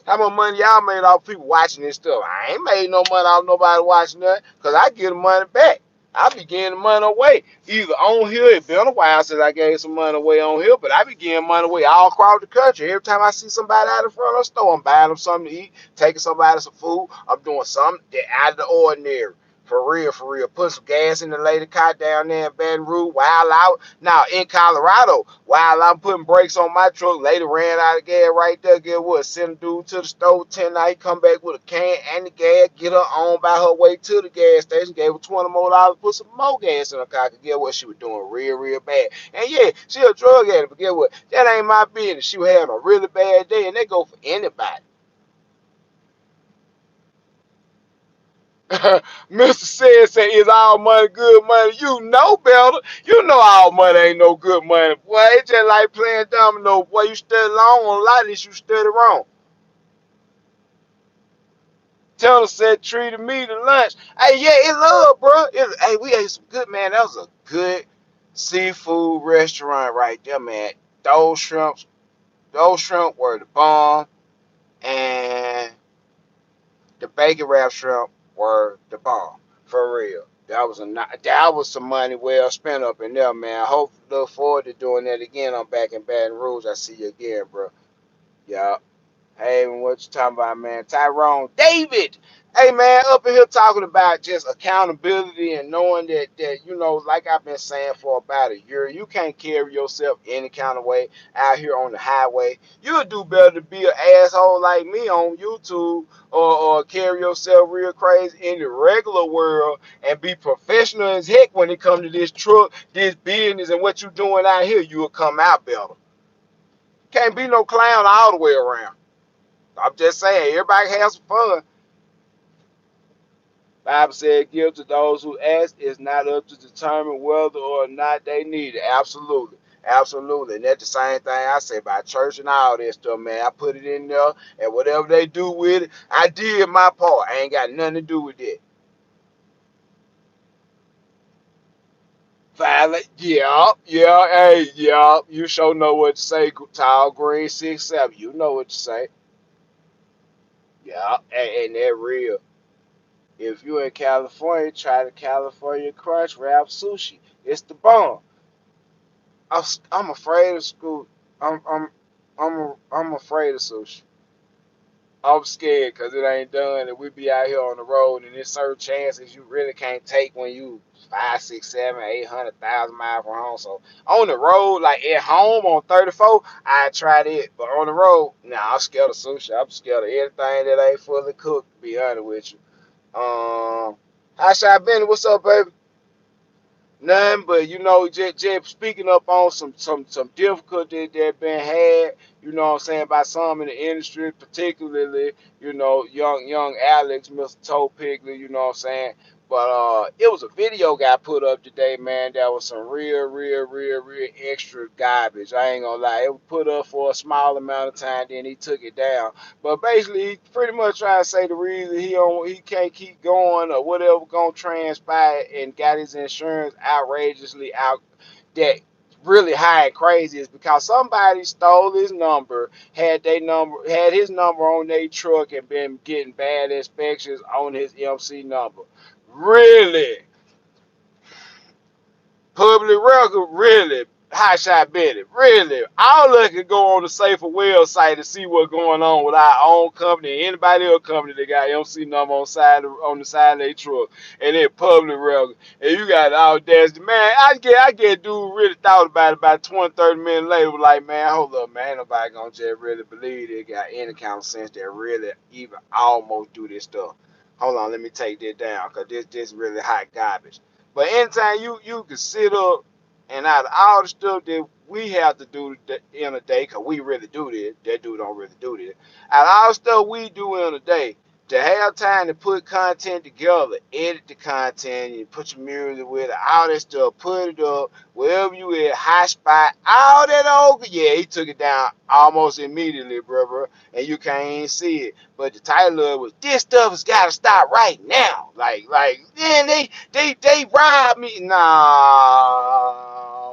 How much money y'all made off people watching this stuff? I ain't made no money off nobody watching that, because I get the money back. I be getting the money away. Either on here, it's been a while since I gave some money away on here, but I be getting money away all across the country. Every time I see somebody out in front of the store, I'm buying them something to eat, taking somebody some food. I'm doing something that out of the ordinary. For real, for real. Put some gas in the lady car down there in Baton Rouge while out. Now, in Colorado, while I'm putting brakes on my truck, lady ran out of gas right there. Get what? Send a dude to the store, 10 night, come back with a can and the gas, get her on by her way to the gas station, gave her $20 more, put some more gas in her car. Get what? She was doing real, real bad. And yeah, she a drug addict, but get what? That ain't my business. She was having a really bad day, and they go for anybody. Mr. Say, is all money good money? You know better. You know all money ain't no good money. Boy, it's just like playing domino. Boy, you study long on a lot of this, you study wrong. Taylor said treated me to lunch. Hey, yeah, it love, bro. Hey, we ate some good, man. That was a good seafood restaurant right there, man. Those shrimps, those shrimp were the bomb, and the bacon wrap shrimp were the bomb. For real. That was some money well spent up in there, man. I hope look forward to doing that again. I'm back in Baton Rouge. I see you again, bro. Yeah. Hey, what you talking about, man? Tyrone David. Hey, man, up in here talking about just accountability and knowing that like I've been saying for about a year, you can't carry yourself any kind of way out here on the highway. You'll do better to be an asshole like me on YouTube, or carry yourself real crazy in the regular world and be professional as heck when it comes to this truck, this business, and what you doing out here. You will come out better. Can't be no clown all the way around. I'm just saying, everybody has some fun. Bible said, give to those who ask. It's not up to determine whether or not they need it. Absolutely. Absolutely. And that's the same thing I say about church and all that stuff, man. I put it in there, and whatever they do with it, I did my part. I ain't got nothing to do with it. Violent, yeah, yeah, hey, yeah. You sure know what to say, tall, green, 6'7". You know what to say. Yeah, and that real. If you in California, try the California Crunch Wrap Sushi. It's the bomb. I'm afraid of school. I'm afraid of sushi. I'm scared because it ain't done, and we be out here on the road, and there's certain chances you really can't take when you 5, 6, 7, 800,000 miles from home. So on the road, like at home on 34, I tried it, but on the road, nah, I'm scared of sushi. I'm scared of anything that ain't fully cooked. To be honest with you. How should I been? What's up, baby? Nothing, but just speaking up on some difficulty that been had, what I'm saying, by some in the industry, particularly, young Alex, Mr. Toe Pigley, what I'm saying. But it was a video got put up today, man. That was some real extra garbage. I ain't gonna lie. It was put up for a small amount of time, then he took it down. But basically, he pretty much trying to say the reason he can't keep going or whatever gonna transpire, and got his insurance outrageously out that really high and crazy is because somebody stole his number, had his number on their truck, and been getting bad inspections on his MC number. Really? Public record? Really? Hotshot Betty? Really? All of us can go on the Safer Well site and see what's going on with our own company, anybody else company that got MC number on the side of their truck, and then public record. And you got the audacity, man. I get dude really thought about it about 20, 30 minutes later. Was like, man, hold up, man. Ain't nobody gonna just really believe they got any kind of sense that really even almost do this stuff. Hold on, let me take this down, cause this really hot garbage. But anytime you can sit up, and out of all the stuff that we have to do in a day, cause we really do this, that dude don't really do this. Out of all the stuff we do in a day, to have time to put content together, edit the content, you put your music with it, all that stuff, put it up, wherever you at, high spot, all that old, yeah, he took it down almost immediately, bro, and you can't even see it. But the title of it was, this stuff has got to stop right now. Man, they robbed me. Nah,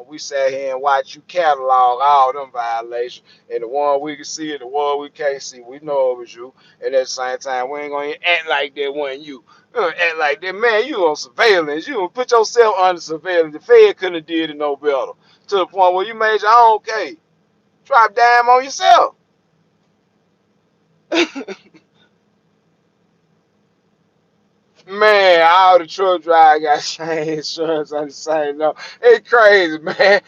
we sat here and watched you catalog all them violations, and the one we can see and the one we can't see, we know it was you. And at the same time, we ain't gonna act like that wasn't you. You gonna act like that, man. You on surveillance. You gonna put yourself under surveillance. The Fed couldn't have did it no better. To the point where you made your own case. Drop down on yourself. Man, all the truck drivers got same insurance on the same note. It's crazy, man.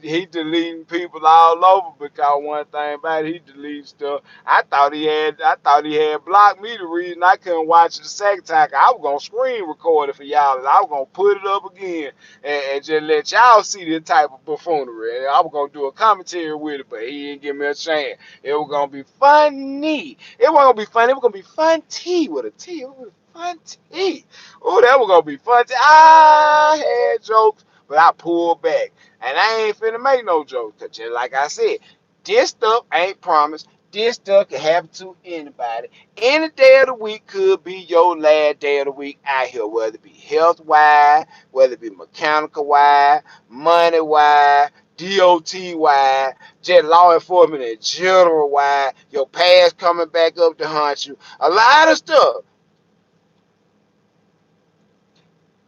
He deleting people all over because one thing about it, he deleting stuff. I thought he had blocked me. The reason I couldn't watch it the second time, 'cause I was gonna screen record it for y'all, and I was gonna put it up again and just let y'all see this type of buffoonery. And I was gonna do a commentary with it, but he didn't give me a chance. It was gonna be funny. It wasn't gonna be funny. It was gonna be fun tea with a T. It was fun tea. Oh, that was gonna be fun tea. I had jokes, but I pulled back. And I ain't finna make no jokes. Cause just like I said, this stuff ain't promised. This stuff can happen to anybody. Any day of the week could be your last day of the week out here, whether it be health wise, whether it be mechanical wise, money wise, DOT wise, just law enforcement in general wise, your past coming back up to haunt you. A lot of stuff.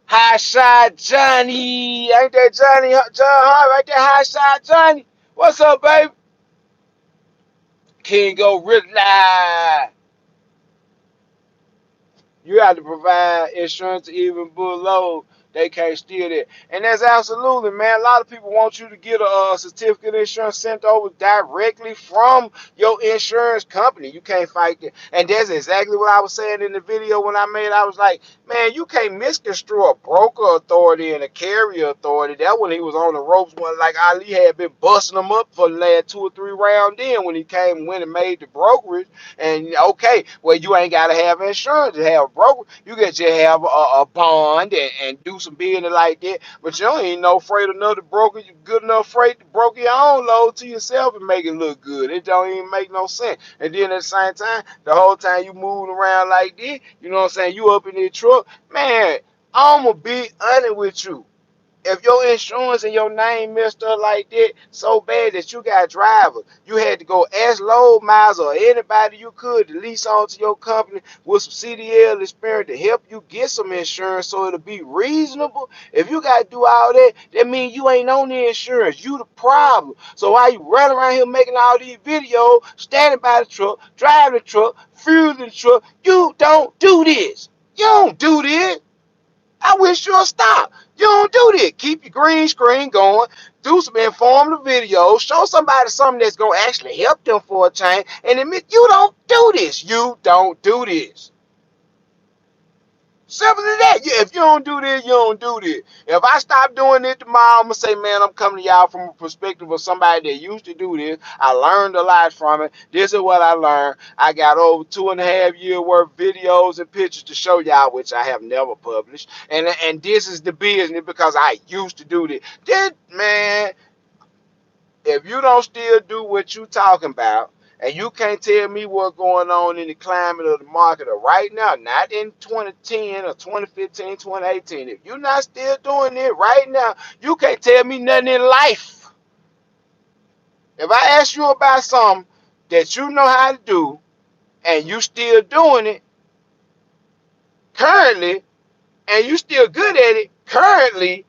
Hotshot Johnny. Ain't that John Hart right there? Hotshot Johnny. What's up, baby? King go Ridley. You have to provide insurance even below. They can't steal that. And that's absolutely, man. A lot of people want you to get a certificate of insurance sent over directly from your insurance company. You can't fight that. And that's exactly what I was saying in the video when I made it. I was like, man, you can't misconstrue a broker authority and a carrier authority. That when he was on the ropes, when like Ali had been busting them up for the last 2 or 3 rounds in when he came and went and made the brokerage. And okay, well, you ain't got to have insurance to have a broker. You can just have a bond and do some business like that. But you ain't no afraid of another broker. You good enough afraid to broker your own load to yourself and make it look good. It don't even make no sense. And then at the same time, the whole time you moving around like this, you know what I'm saying? You up in the truck, man. I'm gonna be honest with you. If your insurance and your name messed up like that so bad that you got drivers, you had to go ask load miles or anybody you could to lease onto your company with some CDL experience to help you get some insurance so it'll be reasonable. If you got to do all that, that means you ain't on the insurance. You the problem. So while you run around here making all these videos, standing by the truck, driving the truck, fueling the truck, you don't do this. You don't do this. I wish you'll stop. You don't do that. Keep your green screen going. Do some informative videos. Show somebody something that's going to actually help them for a change. And admit you don't do this. You don't do this. Simple as that. Yeah, if you don't do this, you don't do this. If I stop doing it tomorrow, I'm gonna say, man, I'm coming to y'all from a perspective of somebody that used to do this. I learned a lot from it. This is what I learned. I got over 2.5 years worth of videos and pictures to show y'all, which I have never published. And this is the business because I used to do this. This, man, if you don't still do what you talking about, and you can't tell me what's going on in the climate of the market of right now, not in 2010 or 2015, 2018, if you're not still doing it right now, you can't tell me nothing in life. If I ask you about something that you know how to do, and you still doing it currently, and you still good at it currently,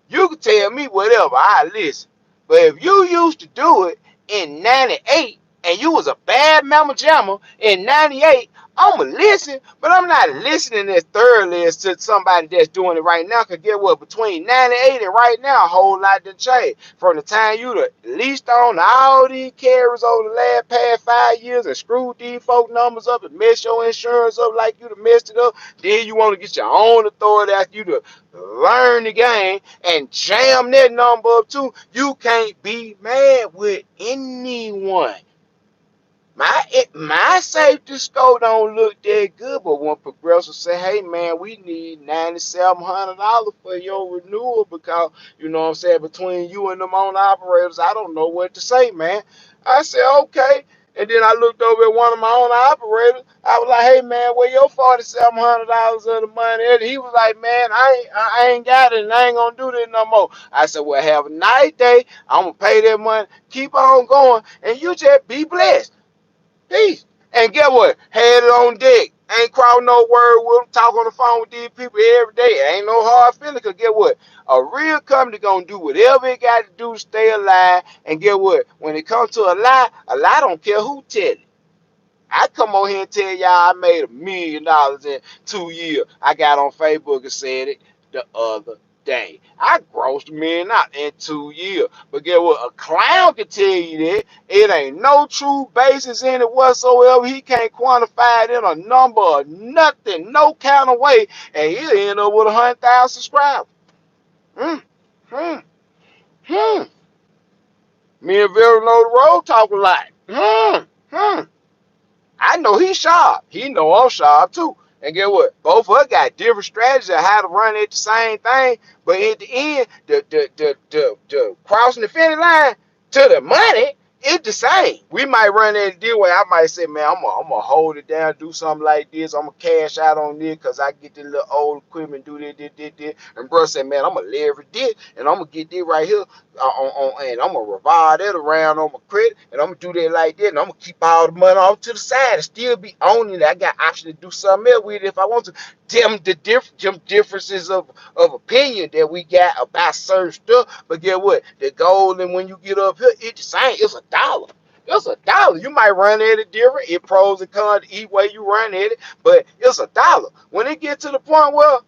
you can tell me whatever. I listen. But if you used to do it in '98 and you was a bad mama jamma in '98, I'ma listen, but I'm not listening as thoroughly as to somebody that's doing it right now. Cause get what? Between '98 and right now, a whole lot done changed. From the time you the least on all these carriers over the last past 5 years and screwed these folk numbers up and messed your insurance up like you done messed it up, then you want to get your own authority after you to learn the game and jam that number up too. You can't be mad with anyone. My safety score don't look that good, but when Progressive say, hey man, we need $9,700 for your renewal because, you know what I'm saying, between you and them own operators, I don't know what to say, man. I said, okay. And then I looked over at one of my own operators. I was like, hey man, where your $4,700 of the money at? He was like, man, I ain't got it and I ain't gonna do this no more. I said, well, have a nice day. I'm gonna pay that money, keep on going, and you just be blessed. Peace. And get what? Had it on deck. Ain't crowd no word with them. Talk on the phone with these people every day. Ain't no hard feeling. Cause get what? A real company gonna do whatever it got to do to stay alive. And get what? When it comes to a lie don't care who tell it. I come on here and tell y'all I made $1 million in 2 years. I got on Facebook and said it the other day. I grossed $1 million out in 2 years. But get what? A clown can tell you that. It ain't no true basis in it whatsoever. He can't quantify it in a number or nothing, no kind of way. And he'll end up with 100,000 subscribers. Hmm, hmm, hmm. Me and Vera know the road talk a lot. I know he's sharp. He know I'm sharp too. And get what? Both of us got different strategies of how to run at the same thing. But at the end, the crossing the finish line to the money, it's the same. We might run at it this way. I might say, man, I'm gonna hold it down, do something like this. I'm gonna cash out on this because I get this little old equipment, do this. And bro said, man, I'm gonna leverage this and I'm gonna get this right here and I'm gonna revolve that around on my credit, and I'm gonna do that like that, and I'm gonna keep all the money off to the side and still be owning it. I got option to do something else with it if I want to. Them differences of opinion that we got about certain stuff, but get what? The goal, and when you get up here, it's the same. It's $1. It's $1. You might run at it different. It pros and cons each way you run at it, but it's $1. When it get to the point where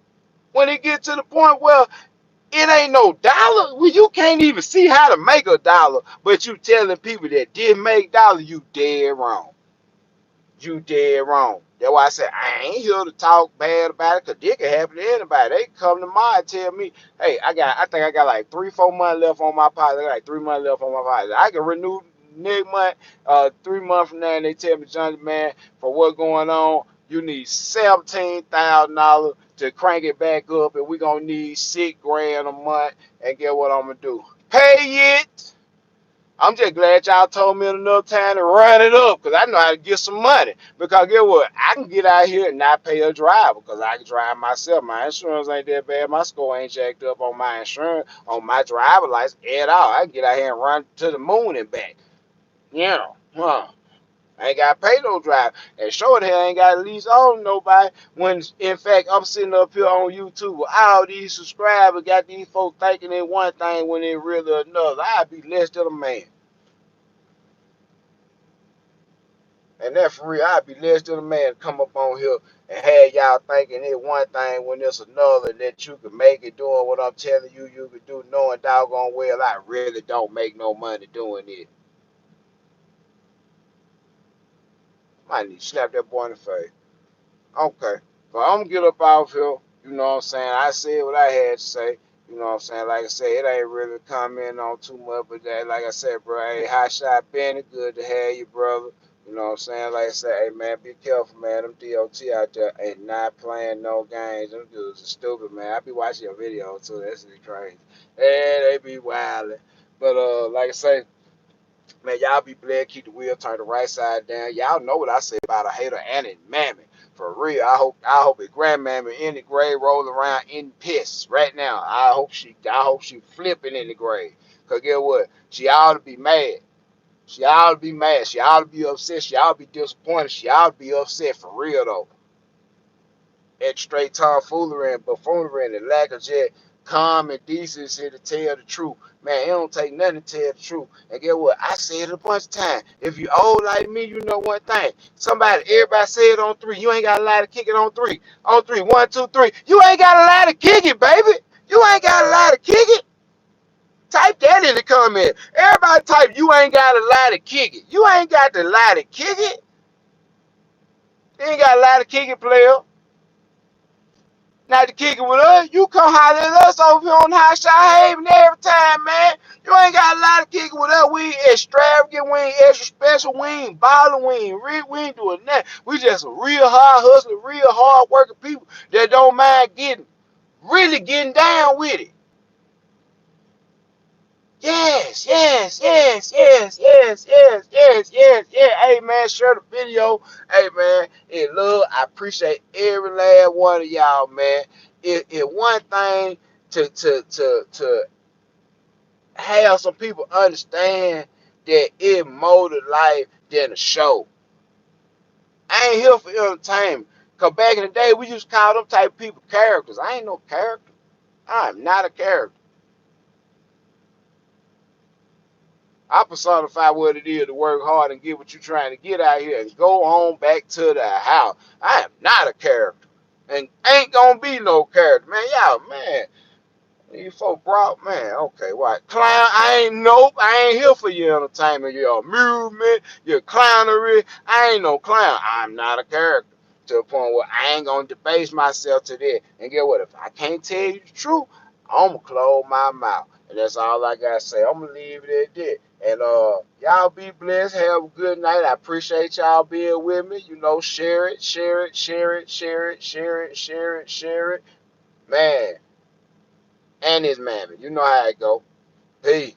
it ain't no dollar. Well, you can't even see how to make $1, but you telling people that didn't make dollars, you dead wrong. You dead wrong. That's why I said I ain't here to talk bad about it, cause it can happen to anybody. They come to mine and tell me, hey, I think I got like 3-4 months left on my policy. I got like 3 months left on my policy. I can renew next month, 3 months from now, and they tell me, Johnny, man, for what's going on, you need $17,000 to crank it back up, and we're gonna need $6 grand a month. And get what I'm gonna do? Pay it. I'm just glad y'all told me enough time to run it up because I know how to get some money. Because get what? I can get out here and not pay a driver because I can drive myself. My insurance ain't that bad. My score ain't jacked up on my insurance, on my driver license at all. I can get out here and run to the moon and back. I ain't got to pay no drive. And sure the hell ain't got to lease on nobody when, in fact, I'm sitting up here on YouTube with all these subscribers, got these folks thinking they one thing when they really another. I'd be less than a man. And that for real, I'd be less than a man to come up on here and have y'all thinking it one thing when it's another that you can make it doing what I'm telling you you can do, knowing doggone well I really don't make no money doing it. Might need to slap that boy in the face. Okay. But I'm gonna get up out here. You know what I'm saying? I said what I had to say. You know what I'm saying? Like I said, it ain't really commenting on too much, but that, like I said, bro, hey, Hotshot Benny, good to have you, brother. You know what I'm saying? Like I said, hey, man, be careful, man. Them DOT out there ain't not playing no games. Them dudes are stupid, man. I be watching your video, too. That's crazy. Yeah, they be wildin'. But, like I say, man, y'all be blessed. Keep the wheel turned the right side down. Y'all know what I say about a hater and a mammy. For real, I hope it grandmammy in the grave rolling around in piss right now. I hope she flipping in the grave. Cause get what? She ought to be mad. She ought to be mad. She ought to be upset. She ought to be disappointed. She ought to be upset for real though. At straight tomfoolery and buffoonery and the lack of just common decency to tell the truth. Man, it don't take nothing to tell the truth. And get what? I said it a bunch of times. If you old like me, you know one thing. Everybody said on three. You ain't got a lie to kick it on three. On three. 1, 2, 3. You ain't got a lie to kick it, baby. You ain't got a lie to kick it. Type that in the comment. Everybody type, you ain't got a lie to kick it. You ain't got the lie to kick it. You ain't got a lie to kick it, player. Not to kick it with us. You come holler at us over here on Hotshot Haven every time, man. You ain't got a lot of kick it with us. We ain't extravagant. We ain't extra special. We ain't balling. We ain't doing nothing. We just a real hard hustler, real hard working people that don't mind really getting down with it. Yes, yes, yes, yes, yes, yes, yes, yes, yes. Hey man, share the video. Hey man, love. I appreciate every last one of y'all, man. It one thing to have some people understand that it more to life than a show. I ain't here for entertainment. Cause back in the day, we used to call them type of people characters. I ain't no character. I'm not a character. I personify what it is to work hard and get what you're trying to get out here and go on back to the house. I am not a character. And ain't gonna be no character. Man, y'all, man. You folk brought, man, okay, what? Clown, I ain't here for your entertainment, your amusement, your clownery. I ain't no clown. I'm not a character. To the point where I ain't gonna debase myself to that. And get what? If I can't tell you the truth, I'm gonna close my mouth. And that's all I gotta say. I'm gonna leave it at that. And y'all be blessed. Have a good night. I appreciate y'all being with me. You know, share it, share it, share it, share it, share it, share it, share it. Man, and his mammy. You know how it go. Peace.